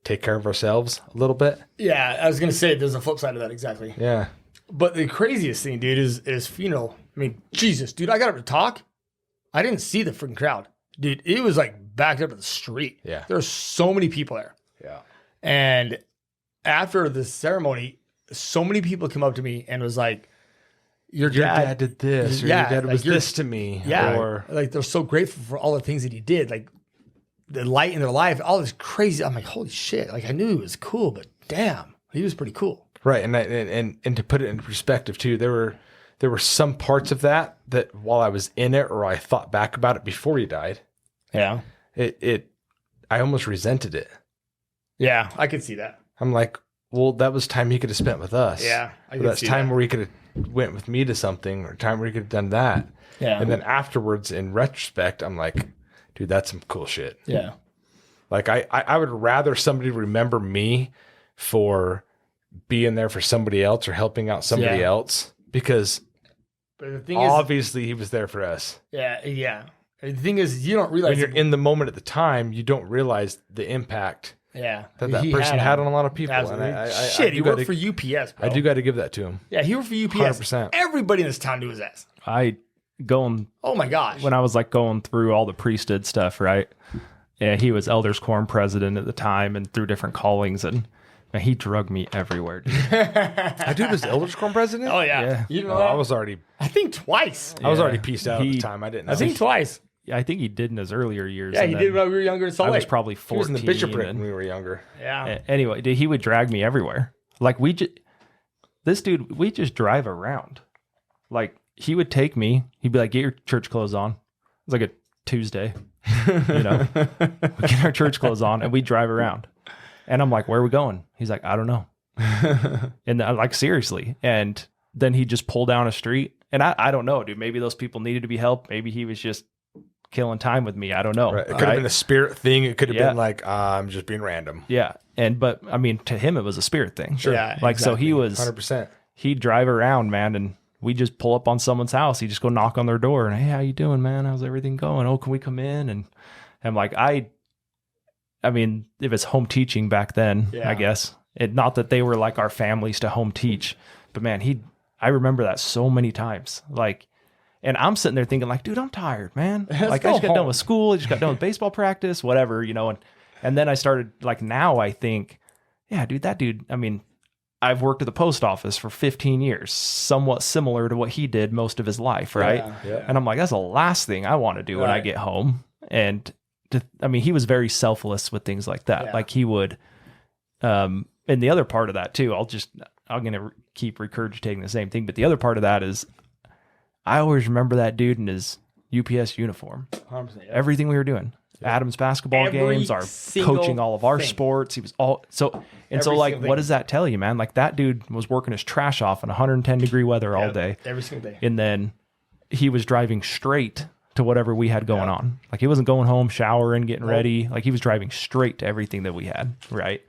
Speaker 1: take care of ourselves a little bit.
Speaker 3: Yeah, I was gonna say there's a flip side of that exactly.
Speaker 1: Yeah.
Speaker 3: But the craziest thing, dude, is funeral. I mean, Jesus, dude, I got up to talk. I didn't see the freaking crowd, dude. It was like backed up to the street.
Speaker 1: Yeah.
Speaker 3: There were so many people there.
Speaker 1: Yeah.
Speaker 3: And after the ceremony, so many people came up to me and was like, Your
Speaker 1: dad did this, or
Speaker 3: Yeah,
Speaker 1: your dad
Speaker 3: like
Speaker 1: was
Speaker 3: your-
Speaker 1: this to me.
Speaker 3: Yeah.
Speaker 1: Or
Speaker 3: Like they're so grateful for all the things that he did. Like the light in their life, all this crazy. I'm like, holy shit. Like I knew he was cool, but damn, he was pretty cool.
Speaker 1: right. And to put it in perspective too, there were some parts of that while I was in it or I thought back about it before he died,
Speaker 3: Yeah.
Speaker 1: I almost resented it.
Speaker 3: Yeah. I could see that.
Speaker 1: I'm like, well, that was time he could have spent with us.
Speaker 3: Yeah. I
Speaker 1: Or
Speaker 3: could
Speaker 1: that's
Speaker 3: see
Speaker 1: time
Speaker 3: that.
Speaker 1: where he could have went with me to something, or time where he could have done that.
Speaker 3: Yeah.
Speaker 1: And then afterwards, in retrospect, I'm like, dude, that's some cool shit.
Speaker 3: Yeah.
Speaker 1: Like I would rather somebody remember me for being there for somebody else or helping out somebody
Speaker 3: Yeah.
Speaker 1: else, because
Speaker 3: But the thing is,
Speaker 1: obviously he was there for us.
Speaker 3: yeah. The thing is, you don't realize
Speaker 1: When you're in the moment at the time, you don't realize the impact
Speaker 3: yeah,
Speaker 1: that
Speaker 3: he
Speaker 1: person had on a lot of people.
Speaker 3: Absolutely.
Speaker 1: And I
Speaker 3: Shit, he
Speaker 1: do
Speaker 3: worked
Speaker 1: gotta-
Speaker 3: for UPS, bro.
Speaker 1: I do got to give that to him.
Speaker 3: Yeah, he worked for UPS.
Speaker 1: 100%.
Speaker 3: Everybody in this town knew his ass. Oh my gosh.
Speaker 2: When I was like going through all the priesthood stuff, right? Yeah, he was elders quorum president at the time and through different callings, and man, he drugged me everywhere, dude.
Speaker 1: That dude was Elders Quorum president?
Speaker 3: Oh yeah.
Speaker 2: Yeah.
Speaker 3: You know
Speaker 1: Oh,
Speaker 3: that?
Speaker 1: I was already
Speaker 3: twice.
Speaker 1: pieced out at the time. I didn't know.
Speaker 3: I think twice.
Speaker 2: I think he did in his earlier years.
Speaker 3: Yeah,
Speaker 2: and
Speaker 3: he
Speaker 2: then
Speaker 3: did when we were younger in Salt
Speaker 2: I
Speaker 3: Lake.
Speaker 2: was probably 14.
Speaker 1: he was in the bishopric
Speaker 2: and-
Speaker 1: when we were younger.
Speaker 3: Yeah.
Speaker 2: Anyway, dude, he would drag me everywhere. Like we just drive around. Like he would take me. He'd be like, "Get your church clothes on." It was like a Tuesday, you know. We get our church clothes on and we drive around. And I'm like, "Where are we going?" He's like, "I don't know." And I'm like, seriously. And then he'd just pull down a street. And I don't know, dude. Maybe those people needed to be helped. Maybe he was just killing time with me. I don't know.
Speaker 1: Right. It could have been a spirit thing. It could have been like, I'm just being random.
Speaker 2: Yeah. But I mean, to him, it was a spirit thing.
Speaker 1: Sure.
Speaker 3: Yeah,
Speaker 2: like, so he was
Speaker 1: 100%.
Speaker 2: He'd drive around, man. And we just pull up on someone's house. He'd just go knock on their door and, "Hey, how you doing, man? How's everything going? Oh, can we come in?" And I'm like, I mean, if it's home teaching back then, I guess not that they were like our families to home teach, but man, I remember that so many times. Like, and I'm sitting there thinking like, dude, I'm tired, man. Like I just got done with school. I just got done with baseball practice, whatever, you know? And then I started like, now I think, yeah, dude, that dude, I mean, I've worked at the post office for 15 years, somewhat similar to what he did most of his life. Right.
Speaker 3: Yeah.
Speaker 2: And I'm like, that's the last thing I want to do when I get home. And I mean, he was very selfless with things like that. Like he would, and the other part of that too, I'm going to keep regurgitating the same thing. But the other part of that is I always remember that dude in his UPS uniform,
Speaker 3: 100%,
Speaker 2: everything we were doing. Adam's basketball games, our coaching all of our sports. He was all so, and so like, what does that tell you, man? Like that dude was working his trash off in 110-degree weather all day,
Speaker 3: every single day.
Speaker 2: and then he was driving straight to whatever we had going on. Like he wasn't going home, showering, getting ready. Like he was driving straight to everything that we had, right?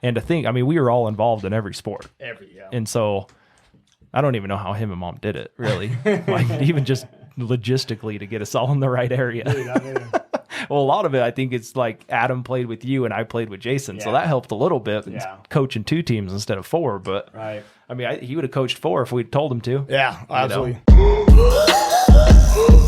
Speaker 2: And to think, I mean, we were all involved in every sport, and so I don't even know how him and mom did it, really. Like even just logistically to get us all in the right area.
Speaker 3: Dude, I mean,
Speaker 2: well, a lot of it, I think it's like Adam played with you and I played with Jason. So that helped a little bit, coaching 2 teams instead of 4. But I mean, he would have coached 4 if we'd told him to.
Speaker 3: yeah, absolutely.
Speaker 2: You know?